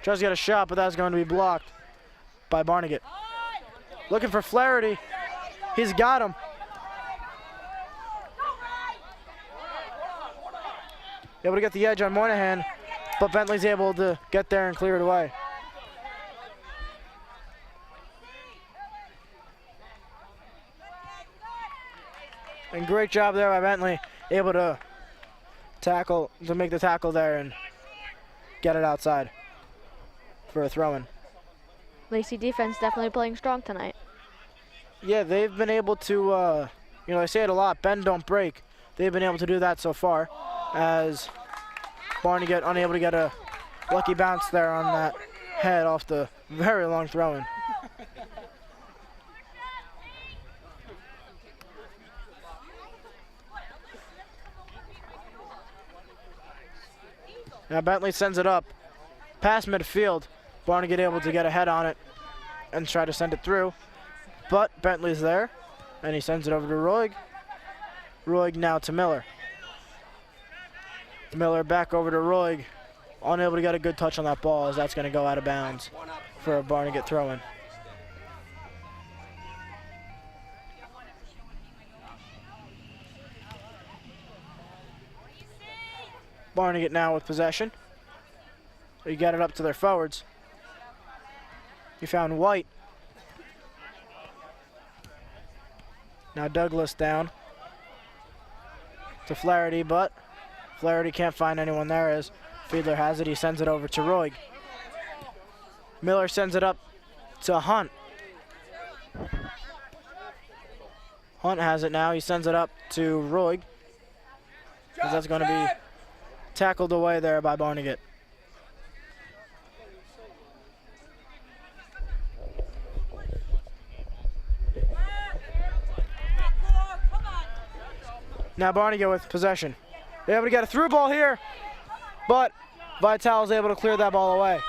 Tries to get a shot, but that's going to be blocked by Barnegat. Looking for Flaherty. He's got him. Able to get the edge on Moynihan, but Bentley's able to get there and clear it away. And great job there by Bentley, able to make the tackle there and get it outside for a throw-in. Lacy defense definitely playing strong tonight. Yeah, they've been able to, I say it a lot, bend don't break. They've been able to do that so far, as Barnegat unable to get a lucky bounce there on that head off the very long throw-in. Now Bentley sends it up past midfield. Barnegat able to get a head on it and try to send it through. But Bentley's there, and he sends it over to Roig. Roig now to Miller. Miller back over to Roig. Unable to get a good touch on that ball, as that's going to go out of bounds for a Barnegat throw-in. Barnegat now with possession. They get it up to their forwards. You found White. Now Douglas down to Flaherty, but Flaherty can't find anyone there as Fiedler has it. He sends it over to Roig. Miller sends it up to Hunt. Hunt has it now. He sends it up to Roig, as that's going to be tackled away there by Barnegat. Now Barnegat with possession. They're able to get a through ball here, but Vital is able to clear that ball away.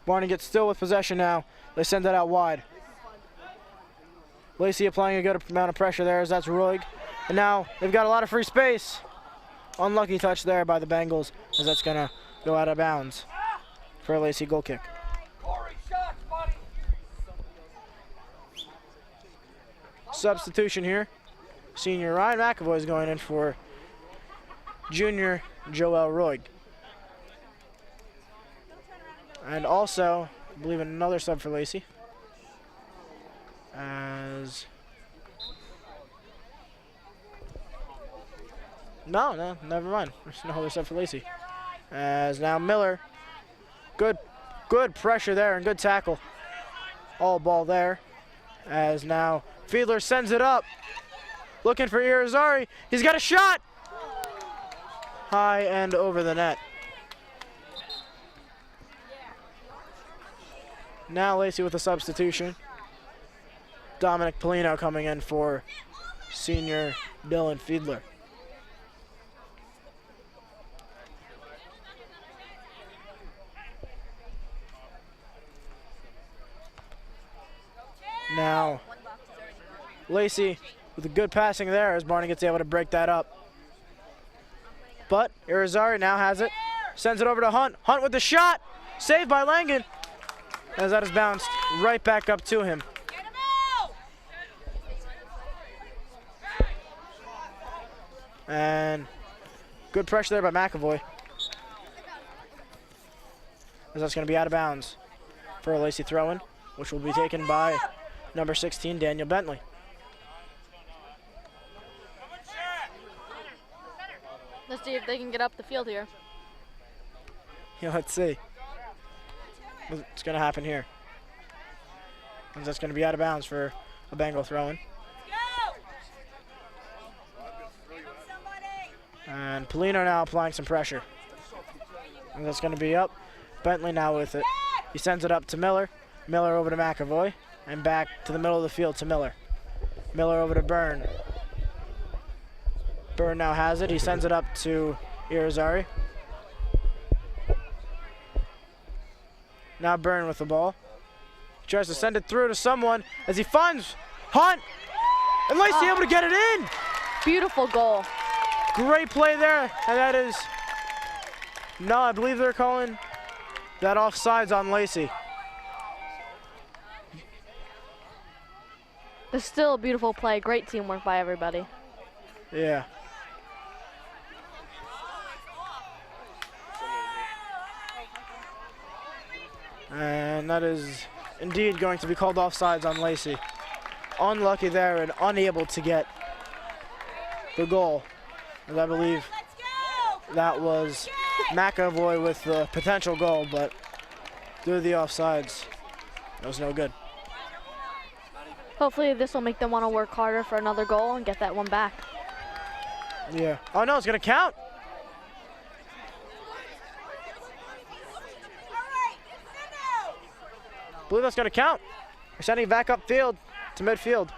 Barnegat still with possession now. They send that out wide. Lacy applying a good amount of pressure there as that's Reid. And now they've got a lot of free space. Unlucky touch there by the Bengals as that's gonna go out of bounds for a Lacy goal kick. Substitution here. Senior Ryan McAvoy is going in for junior Joel Reid. And also, I believe another sub for Lacy. As no, never mind. There's no other sub for Lacy. As now Miller, good pressure there and good tackle. All ball there. As now Fiedler sends it up, looking for Irizarry. He's got a shot, high and over the net. Now Lacy with a substitution. Dominic Polino coming in for senior Dylan Fiedler. Now Lacy with a good passing there as Barnegat's able to break that up. But Irizarry now has it, sends it over to Hunt. Hunt with the shot, saved by Langan, as that is bounced right back up to him. And good pressure there by McAvoy, as that's going to be out of bounds for a Lacy throw-in, which will be taken by number 16, Daniel Bentley. Let's see if they can get up the field here. Yeah, let's see what's going to happen here. And that's going to be out of bounds for a Bengal throw-in. And Polino now applying some pressure. And that's going to be up. Bentley now with it. He sends it up to Miller. Miller over to McAvoy. And back to the middle of the field to Miller. Miller over to Byrne. Byrne now has it. He sends it up to Irizarry. Now Byrne with the ball. He tries to send it through to someone as he finds Hunt. And Lacy able to get it in. Beautiful goal. Great play there. And that is, no, I believe they're calling that offsides on Lacy. It's still a beautiful play. Great teamwork by everybody. Yeah. And that is indeed going to be called offsides on Lacy. Unlucky there and unable to get the goal. As I believe that was McAvoy with the potential goal, but due to the offsides, it was no good. Hopefully this will make them want to work harder for another goal and get that one back. Yeah. Oh no, it's going to count. I believe that's going to count. We're sending it back upfield to midfield,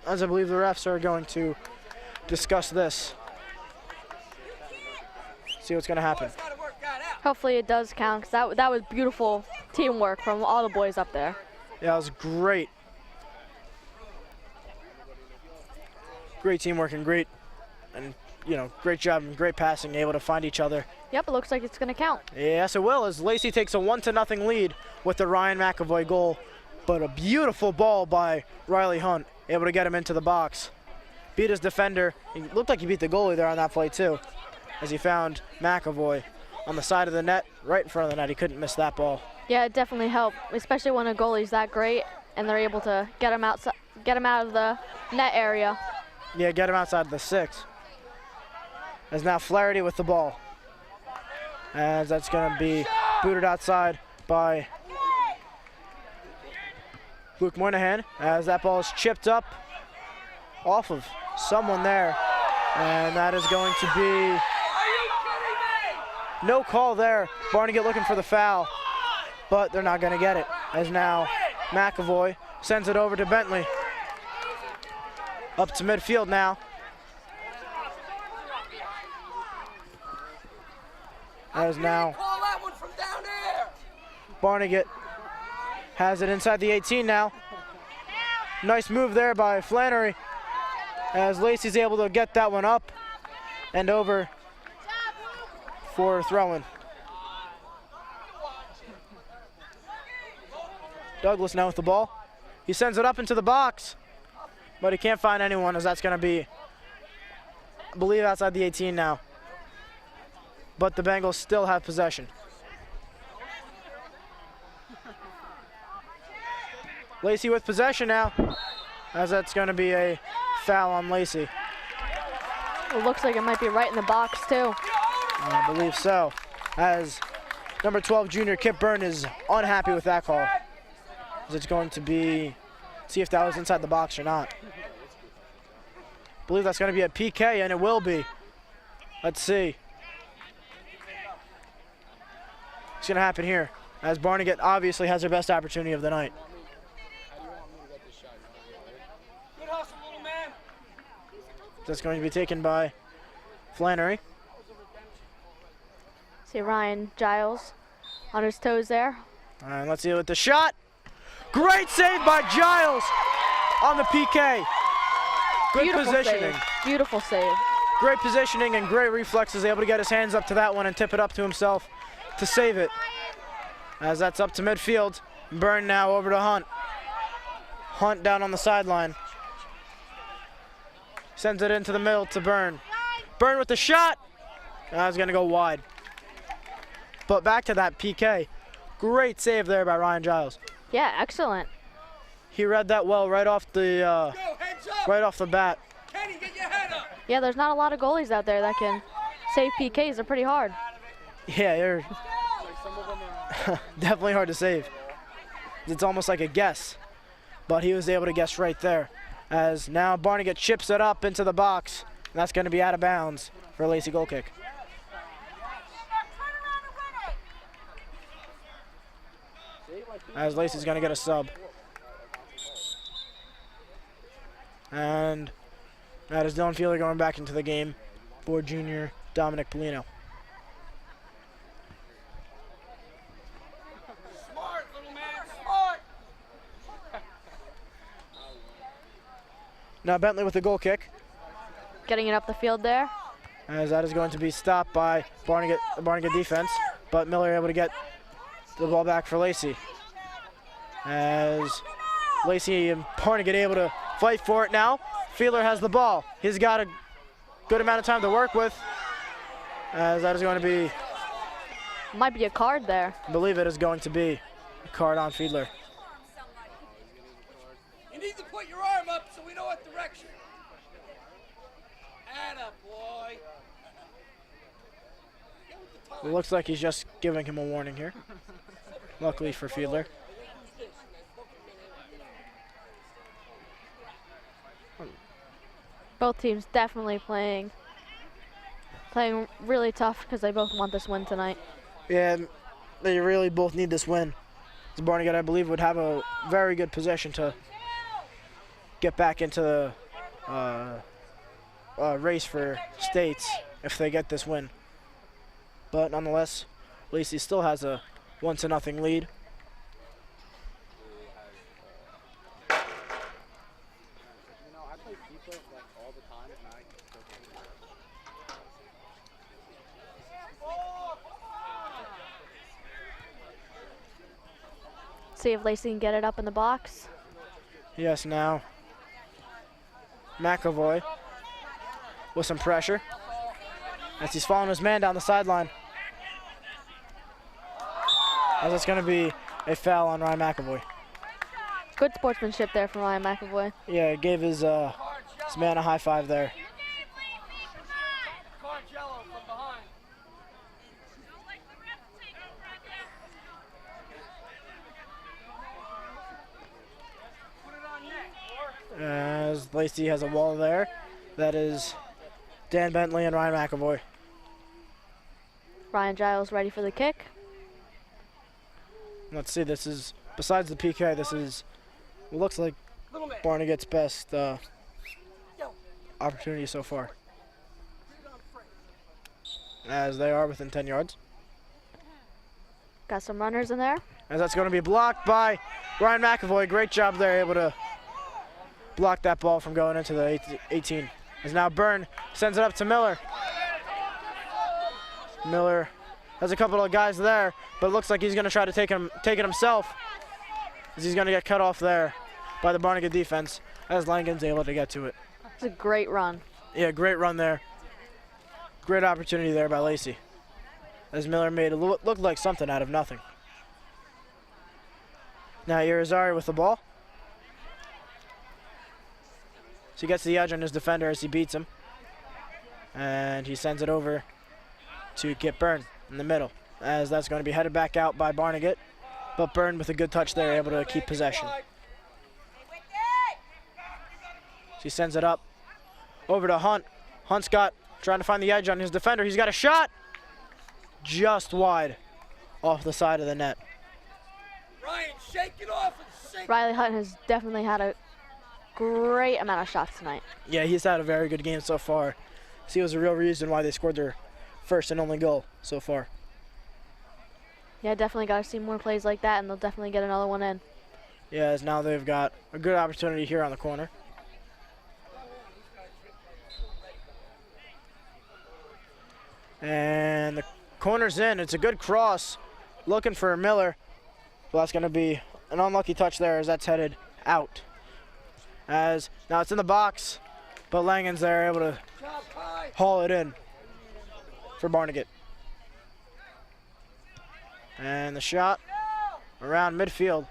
as I believe the refs are going to discuss this. See what's going to happen. Hopefully it does count, because that was beautiful teamwork from all the boys up there. Yeah, it was great. Great teamwork and great job and great passing, able to find each other. Yep, it looks like it's going to count. Yes, it will, as Lacy takes a 1-0 lead with the Ryan McAvoy goal. But a beautiful ball by Riley Hunt, able to get him into the box. Beat his defender. He looked like he beat the goalie there on that play too, as he found McAvoy on the side of the net, right in front of the net. He couldn't miss that ball. Yeah, it definitely helped, especially when a goalie's that great and they're able to get him out of the net area. Yeah, get him outside the 6. As now Flaherty with the ball. As that's going to be booted outside by Luke Moynihan, as that ball is chipped up off of someone there. And that is going to be no call there. Barnegat looking for the foul. but they're not going to get it, as now McAvoy sends it over to Bentley. Up to midfield now. As now Barnegat has it inside the 18 now. Nice move there by Flannery, as Lacy's able to get that one up and over for throw-in. Douglas now with the ball. He sends it up into the box, but he can't find anyone, as that's going to be, I believe, outside the 18 now. But the Bengals still have possession. Lacy with possession now, as that's going to be a foul on Lacy. It looks like it might be right in the box, too. I believe so, as number 12 junior Kip Byrne is unhappy with that call. As it's going to be, see if that was inside the box or not. I believe that's going to be a PK, and it will be. Let's see. What's going to happen here, as Barnegat obviously has their best opportunity of the night. That's going to be taken by Flannery. See Ryan Giles on his toes there. And let's see with the shot. Great save by Giles on the PK. Good Beautiful positioning. Save. Beautiful save. Great positioning and great reflexes. Able to get his hands up to that one and tip it up to himself to save it. As that's up to midfield. Byrne now over to Hunt. Hunt down on the sideline. Sends it into the middle to Byrne. Byrne with the shot. That's going to go wide. But back to that PK. Great save there by Ryan Giles. Yeah, excellent. He read that well right off the bat. Kenny, get your head up. Yeah, there's not a lot of goalies out there that can save PKs. They're pretty hard. Yeah, they're definitely hard to save. It's almost like a guess. But he was able to guess right there. As now Barnegat chips it up into the box. And that's going to be out of bounds for a Lacy goal kick. As Lacy's going to get a sub. And that is Dylan Fielder going back into the game for junior Dominic Polino. Smart, little man, smart. Now Bentley with the goal kick. Getting it up the field there. As that is going to be stopped by the Barnegat defense. But Miller able to get the ball back for Lacy. As Lacy and Barnegat able to fight for it now. Fielder has the ball. He's got a good amount of time to work with. As that is going to be, Might be a card there. I believe it is going to be a card on Fiedler. You need to put your arm up so we know what direction. Atta boy. It looks like he's just giving him a warning here. Luckily for Fiedler. Both teams definitely playing really tough because they both want this win tonight. Yeah, they really both need this win. So Barnegat, I believe, would have a very good position to get back into the race for states if they get this win. But nonetheless, Lacy still has a 1-0 lead. See if Lacy can get it up in the box. Yes, now McAvoy with some pressure as he's following his man down the sideline. As it's going to be a foul on Ryan McAvoy. Good sportsmanship there from Ryan McAvoy. Yeah, he gave his man a high five there. As Lacy has a wall there. That is Dan Bentley and Ryan McAvoy. Ryan Giles ready for the kick. Let's see, this is, besides the PK, this is what looks like Barnegat's best opportunity so far, as they are within 10 yards. Got some runners in there. As that's going to be blocked by Ryan McAvoy. Great job there, able to block that ball from going into the 18. As now Byrne sends it up to Miller. Miller has a couple of guys there, but it looks like he's going to try to take it himself, as he's going to get cut off there by the Barnegat defense, as Langen's able to get to it. It's a great run. Yeah, great run there. Great opportunity there by Lacy, as Miller made it look like something out of nothing. Now Irizarry with the ball. So he gets the edge on his defender as he beats him. And he sends it over to get Byrne in the middle, as that's going to be headed back out by Barnegat. But Byrne with a good touch there, able to keep possession. So he sends it up over to Hunt. Hunt's trying to find the edge on his defender. He's got a shot just wide off the side of the net. Ryan, shake it off and sink. Riley Hunt has definitely had a great amount of shots tonight. Yeah, he's had a very good game so far. So he was a real reason why they scored their first and only goal so far. Yeah, definitely got to see more plays like that, and they'll definitely get another one in. Yeah, as now they've got a good opportunity here on the corner. And the corner's in. It's a good cross. Looking for Miller. Well, that's going to be an unlucky touch there, as that's headed out. As now it's in the box, but Langen's there, able to haul it in for Barnegat. And the shot around midfield.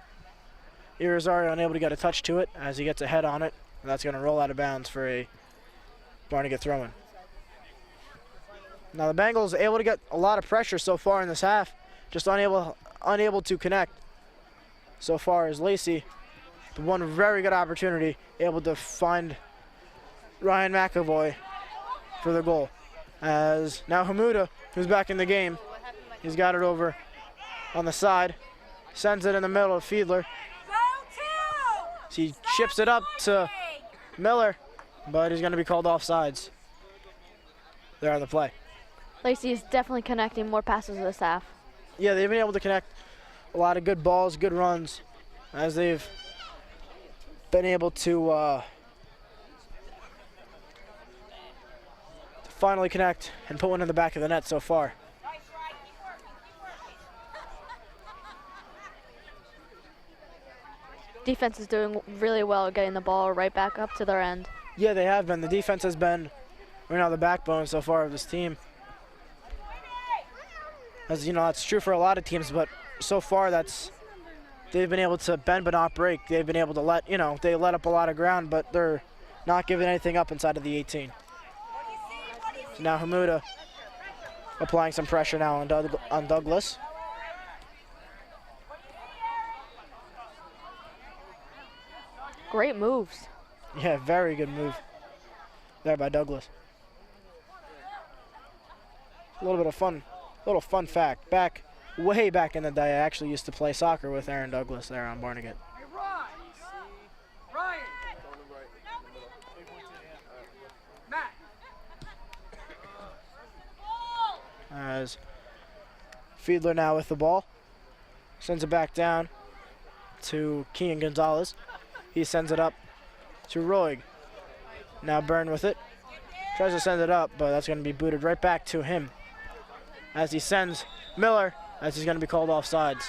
Irizarry unable to get a touch to it as he gets a head on it. And that's going to roll out of bounds for a Barnegat throw-in. Now the Bengals able to get a lot of pressure so far in this half, just unable to connect so far as Lacy, the one very good opportunity, able to find Ryan McAvoy for the goal. As now Hamuda, who's back in the game, he's got it over on the side, sends it in the middle of Fiedler. He chips it up to Miller, but he's going to be called offsides there on the play. Lacy is definitely connecting more passes this half. Yeah, they've been able to connect a lot of good balls, good runs, as they've been able to finally connect and put one in the back of the net so far. Defense is doing really well getting the ball right back up to their end. Yeah, they have been. The defense has been right now the backbone so far of this team. As you know, that's true for a lot of teams, but so far they've been able to bend but not break. They've been able to they let up a lot of ground, but they're not giving anything up inside of the 18. So now Hamuda applying some pressure now on Douglas. Great moves. Yeah, very good move there by Douglas. A little fun fact. Way back in the day, I actually used to play soccer with Aaron Douglas there on Barnegat. Hey, Ryan. Matt. As Fiedler now with the ball. Sends it back down to Kean Gonzalez. He sends it up to Roig. Now Byrne with it. Tries to send it up, but that's going to be booted right back to him, as he sends Miller, as he's going to be called offsides.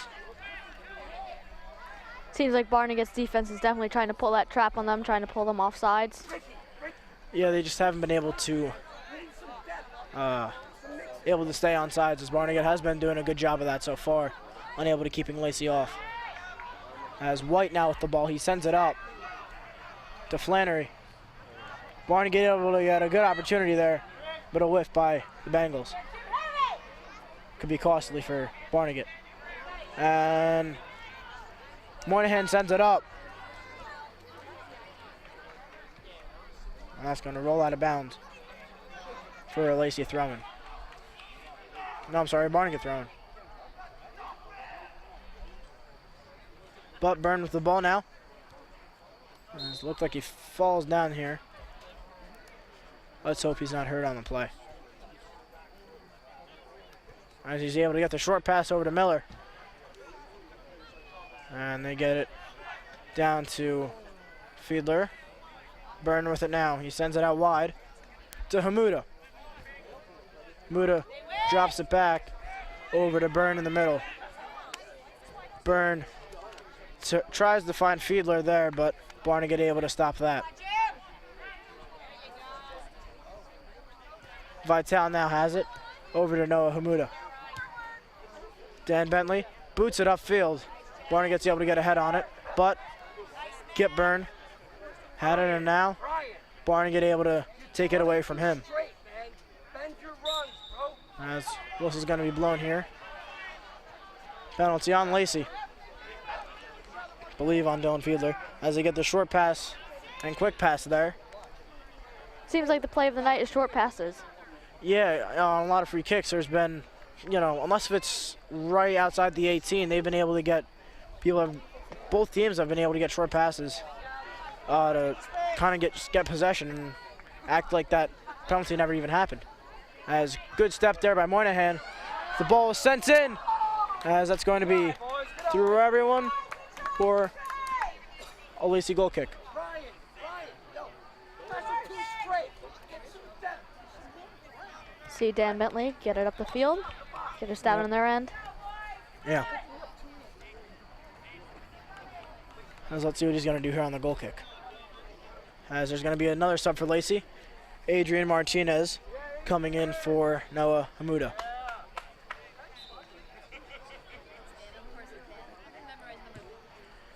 Seems like Barnegat's defense is definitely trying to pull that trap on them, trying to pull them off sides. Yeah, they just haven't been able to stay on sides, as Barnegat has been doing a good job of that so far, unable to keeping Lacy off. As White now with the ball, he sends it up to Flannery. Barnegat able to get a good opportunity there, but a whiff by the Bengals. Could be costly for Barnegat. And Moynihan sends it up. And that's going to roll out of bounds for a Lacy throw-in. No, I'm sorry, Barnegat throw-in. But Byrne with the ball now. It looks like he falls down here. Let's hope he's not hurt on the play. As he's able to get the short pass over to Miller. And they get it down to Fiedler. Byrne with it now. He sends it out wide to Hamuda. Hamuda drops it back over to Byrne in the middle. Byrne tries to find Fiedler there, but Barnegat able to stop that. Vital now has it over to Noah Hamuda. Dan Bentley boots it upfield. Barnegat's able to get ahead on it, but Kip Byrne had it, and now Barnegat able to take it away from him. As whistle is going to be blown here. Penalty on Lacy. Believe on Dylan Fiedler as they get the short pass and quick pass there. Seems like the play of the night is short passes. Yeah, on a lot of free kicks, there's been, you know, unless if it's right outside the 18, they've been able to get, both teams have been able to get short passes to kind of get possession and act like that penalty never even happened. As good step there by Moynihan. The ball is sent in, as that's going to be through everyone for a Lacy goal kick. See Dan Bentley get it up the field, get a stab on their end. Yeah. As let's see what he's going to do here on the goal kick. As there's going to be another sub for Lacy. Adrian Martinez coming in for Noah Hamuda.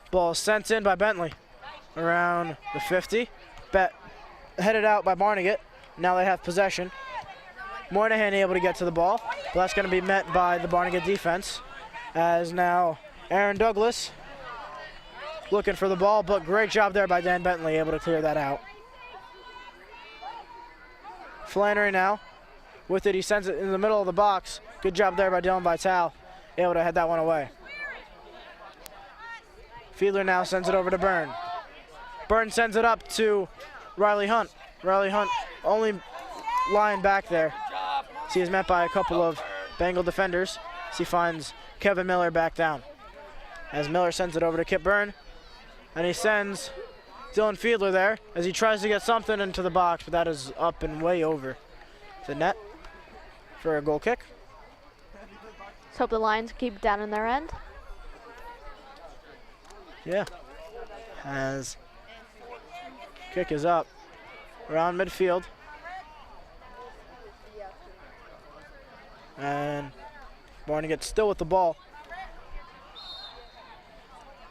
Ball sent in by Bentley around the 50. Headed out by Barnegat. Now they have possession. Moynihan able to get to the ball, but that's going to be met by the Barnegat defense. As now Aaron Douglas looking for the ball, but great job there by Dan Bentley, able to clear that out. Flannery now with it, he sends it in the middle of the box. Good job there by Dylan Vital, able to head that one away. Fiedler now sends it over to Byrne. Byrne sends it up to Riley Hunt. Riley Hunt only lying back there. So he is met by a couple of Bengal defenders. So he finds Kevin Miller back down. As Miller sends it over to Kip Byrne. And he sends Dylan Fiedler there as he tries to get something into the box, but that is up and way over the net for a goal kick. Let's hope the Lions keep it down in their end. Yeah. As kick is up around midfield. And Barnegat still with the ball.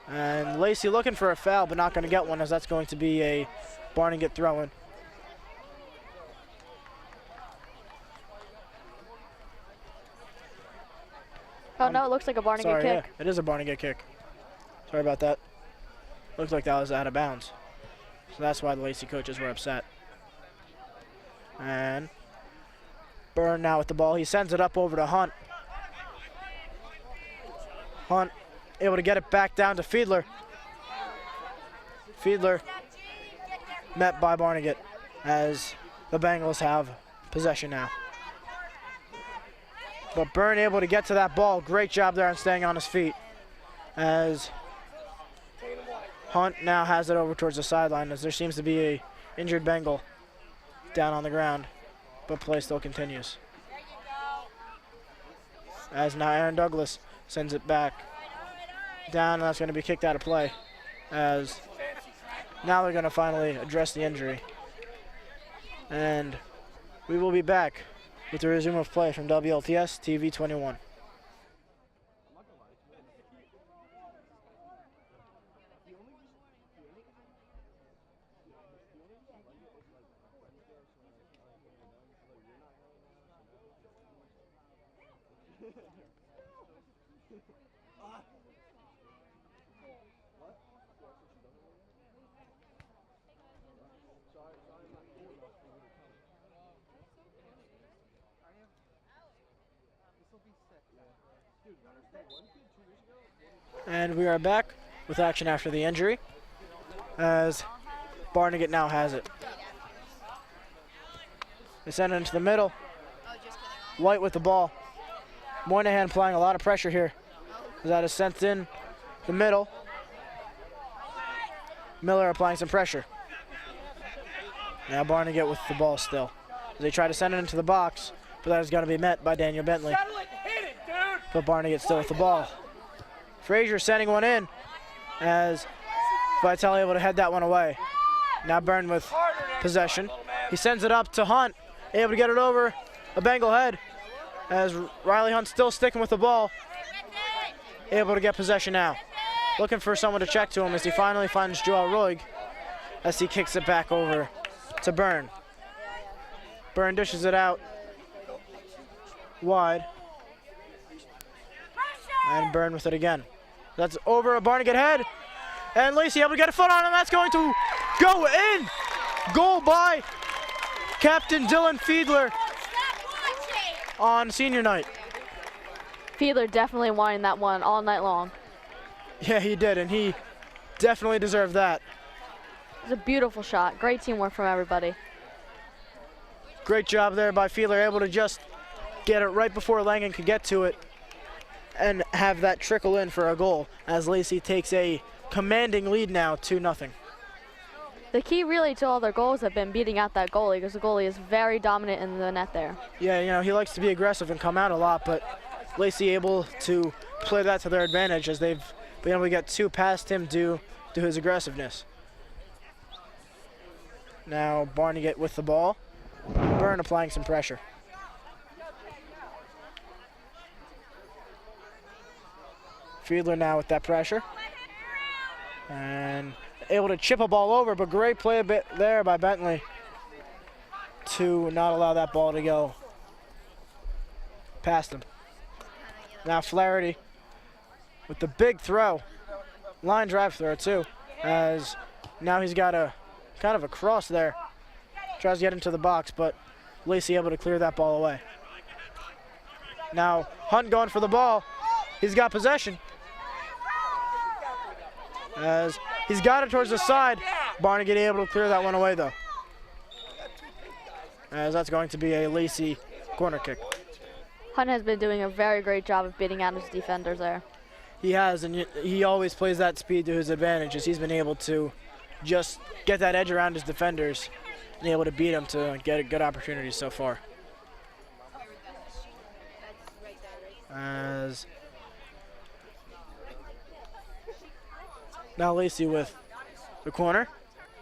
And Lacy looking for a foul, but not going to get one, as that's going to be a Barnegat throw-in. Oh no, it looks like a Barnegat kick. Yeah, it is a Barnegat kick. Sorry about that. Looks like that was out of bounds. So that's why the Lacy coaches were upset. And Byrne now with the ball. He sends it up over to Hunt. Hunt able to get it back down to Fiedler. Fiedler met by Barnegat as the Bengals have possession now. But Byrne able to get to that ball. Great job there on staying on his feet. As Hunt now has it over towards the sideline, as there seems to be a injured Bengal down on the ground, but play still continues. As now Aaron Douglas sends it back down, and that's going to be kicked out of play, as now they're going to finally address the injury. And we will be back with the resume of play from WLTS TV 21. And we are back with action after the injury, as Barnegat now has it. They send it into the middle. White with the ball. Moynihan applying a lot of pressure here. That is sent in the middle. Miller applying some pressure. Now Barnegat with the ball still. They try to send it into the box, but that is going to be met by Daniel Bentley. But Barnegat still with the ball. Frazier sending one in as Vitale able to head that one away. Now Byrne with possession. He sends it up to Hunt, able to get it over a Bengal head as Riley Hunt still sticking with the ball. Able to get possession now. Looking for someone to check to him as he finally finds Joel Roig as he kicks it back over to Byrne. Byrne dishes it out wide. And Byrne with it again. That's over a Barnegat head. And Lacy able to get a foot on it. That's going to go in. Goal by Captain Dylan Fiedler on senior night. Fiedler definitely wanting that one all night long. Yeah, he did, and he definitely deserved that. It was a beautiful shot. Great teamwork from everybody. Great job there by Fiedler, able to just get it right before Langan could get to it and have that trickle in for a goal as Lacy takes a commanding lead now, 2-0. The key really to all their goals have been beating out that goalie because the goalie is very dominant in the net there. Yeah, you know, he likes to be aggressive and come out a lot, but Lacy able to play that to their advantage as they've been able to get two past him due to his aggressiveness. Now Barnegat with the ball. Byrne applying some pressure. Fiedler now with that pressure. And able to chip a ball over, but great play a bit there by Bentley to not allow that ball to go past him. Now Flaherty with the big throw. Line drive throw too, as now he's got a kind of a cross there. Tries to get into the box, but Lacy able to clear that ball away. Now Hunt going for the ball. He's got possession. As he's got it towards the side. Barnegat able to clear that one away though. As that's going to be a Lacy corner kick. Hunt has been doing a very great job of beating out his defenders there. He has, and he always plays that speed to his advantage as he's been able to just get that edge around his defenders and able to beat them to get a good opportunity so far. As now Lacy with the corner.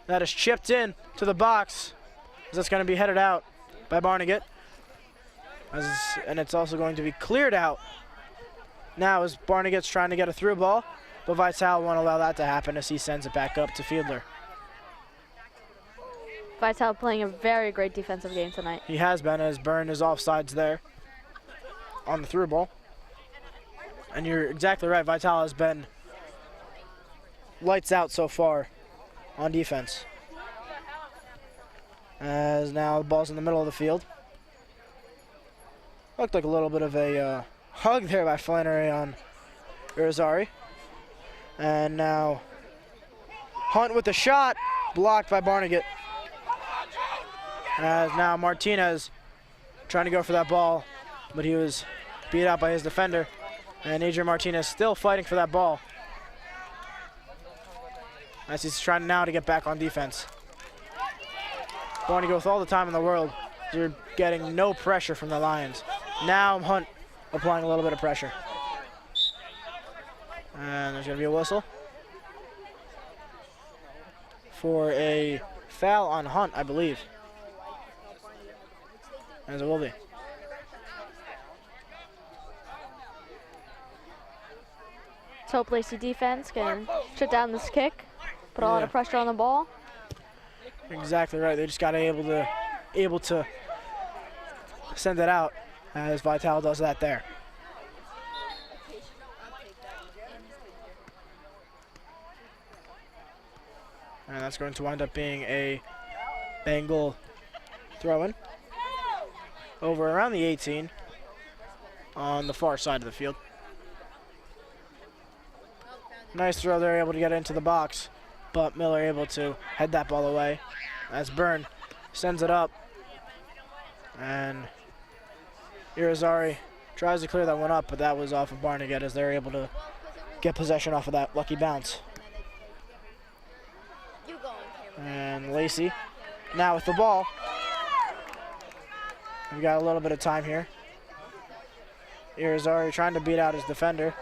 That is chipped in to the box. That's going to be headed out by Barnegat. And it's also going to be cleared out now as Barnegat's trying to get a through ball, but Vitale won't allow that to happen as he sends it back up to Fiedler. Vitale playing a very great defensive game tonight. He has been, as Byrne is offsides there on the through ball. And you're exactly right, Vitale has been lights out so far on defense. As now the ball's in the middle of the field. Looked like a little bit of a hug there by Flannery on Irizarry. And now Hunt with the shot, blocked by Barnegat. As now Martinez trying to go for that ball, but he was beat out by his defender. And Adrian Martinez still fighting for that ball, as he's trying now to get back on defense. Barnegat with all the time in the world. You're getting no pressure from the Lions. Now Hunt applying a little bit of pressure. And there's going to be a whistle for a foul on Hunt, I believe. As it will be. Let's hope Lacy defense can shut down this kick, put a lot of pressure on the ball. Exactly right. They just got to able to send it out as Vitale does that there. And that's going to wind up being a Bengal throw-in over around the 18 on the far side of the field. Nice throw there, able to get into the box, but Miller able to head that ball away as Byrne sends it up. And Irizarry tries to clear that one up, but that was off of Barnegat as they're able to get possession off of that lucky bounce. And Lacy now with the ball. We've got a little bit of time here. Irizarry trying to beat out his defender,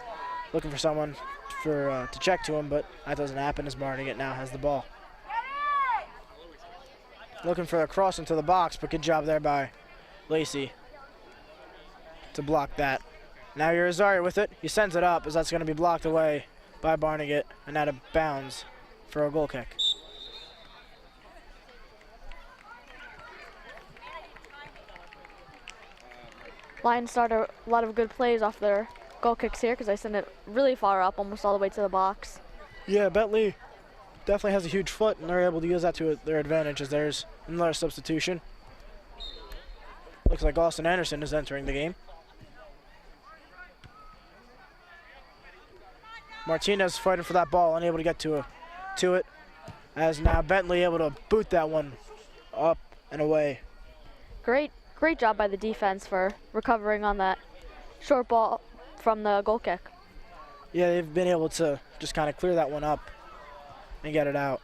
looking for someone to check to him, but that doesn't happen as Barnegat now has the ball. Looking for a cross into the box, but good job there by Lacy to block that. Now Irizarry with it. He sends it up as that's going to be blocked away by Barnegat and out of bounds for a goal kick. Lions start a lot of good plays off their goal kicks here because they send it really far up, almost all the way to the box. Yeah, Bentley definitely has a huge foot, and they're able to use that to their advantage as there's another substitution. Looks like Austin Anderson is entering the game. Martinez fighting for that ball, unable to get to it, as now Bentley able to boot that one up and away. Great job by the defense for recovering on that short ball from the goal kick. Yeah, they've been able to just kind of clear that one up and get it out.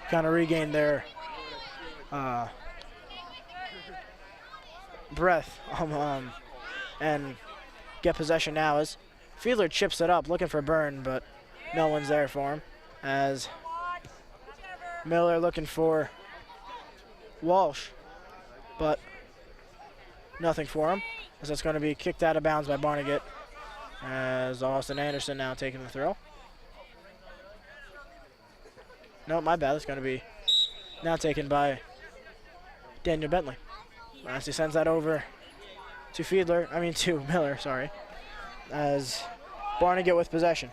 Kind of regain their breath and get possession now as Fiedler chips it up, looking for Byrne, but no one's there for him. As Miller looking for Walsh, but nothing for him, as that's going to be kicked out of bounds by Barnegat, as Austin Anderson now taking the throw. No, my bad. It's going to be now taken by Daniel Bentley. As he sends that over to Miller, sorry, as Barnegat with possession.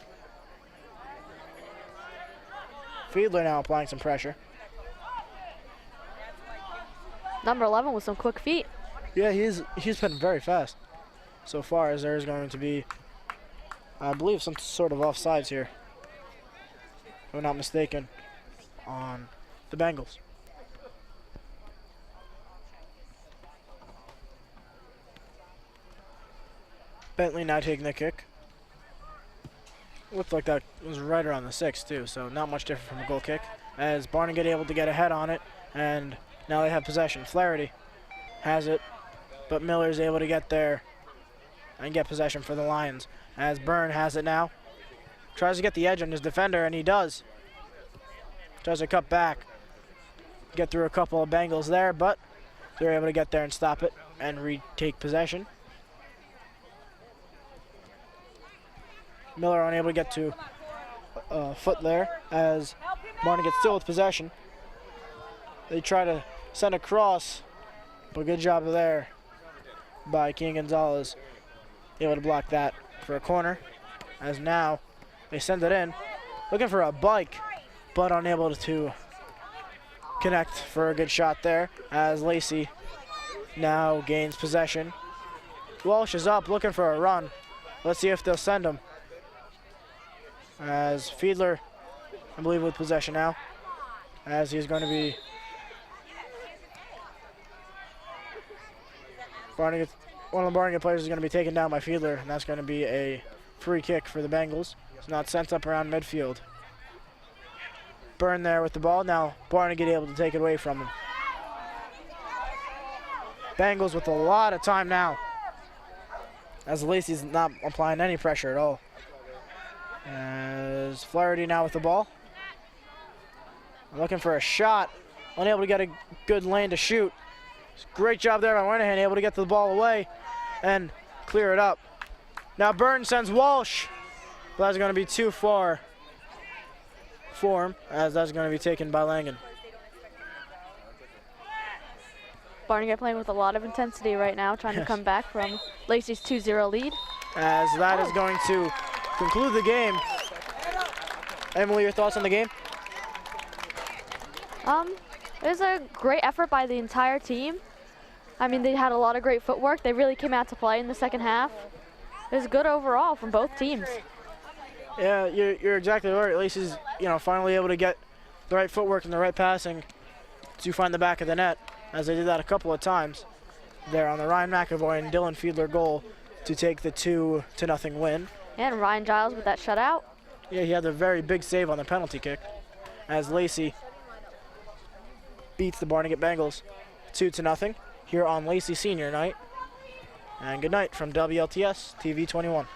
Fiedler now applying some pressure. Number 11 with some quick feet. Yeah, he's been very fast so far, as there is going to be, I believe, some sort of offsides here, if I'm not mistaken, on the Bengals. Bentley now taking the kick. Looked like that was right around the 6 too, so not much different from a goal kick. As Barnegat able to get ahead on it, and now they have possession. Flaherty has it, but Miller's able to get there and get possession for the Lions. As Byrne has it now. Tries to get the edge on his defender, and he does. Tries to cut back. Get through a couple of Bengals there, but they're able to get there and stop it and retake possession. Miller unable to get to foot there as Barnegat still with possession. They try to send a cross, but good job there by King Gonzalez, able to block that for a corner. As now they send it in, looking for a bike, but unable to connect for a good shot there. As Lacy now gains possession. Walsh is up, looking for a run. Let's see if they'll send him. As Fiedler, I believe, with possession now, as he's going to be one of the Barnegat players is going to be taken down by Fiedler, and that's going to be a free kick for the Bengals. It's not sent up around midfield. Byrne there with the ball. Now Barnegat able to take it away from him. Bengals with a lot of time now, as Lacy's not applying any pressure at all. As Flaherty now with the ball. Looking for a shot. Unable to get a good lane to shoot. Great job there by Winahan, able to get the ball away and clear it up. Now Byrne sends Walsh, but that's going to be too far for him, as that's going to be taken by Langen. Barnegat playing with a lot of intensity right now, trying to come back from Lacy's 2-0 lead. As that is going to conclude the game. Emily, your thoughts on the game? It was a great effort by the entire team. I mean, they had a lot of great footwork. They really came out to play in the second half. It was good overall from both teams. Yeah, you're exactly right. Lacy's, finally able to get the right footwork and the right passing to find the back of the net, as they did that a couple of times there on the Ryan McAvoy and Dylan Fiedler goal to take the 2-0 win. And Ryan Giles with that shutout. Yeah, he had a very big save on the penalty kick as Lacy beats the Barnegat Bengals 2-0 here on Lacy Senior Night. And good night from WLTS TV 21.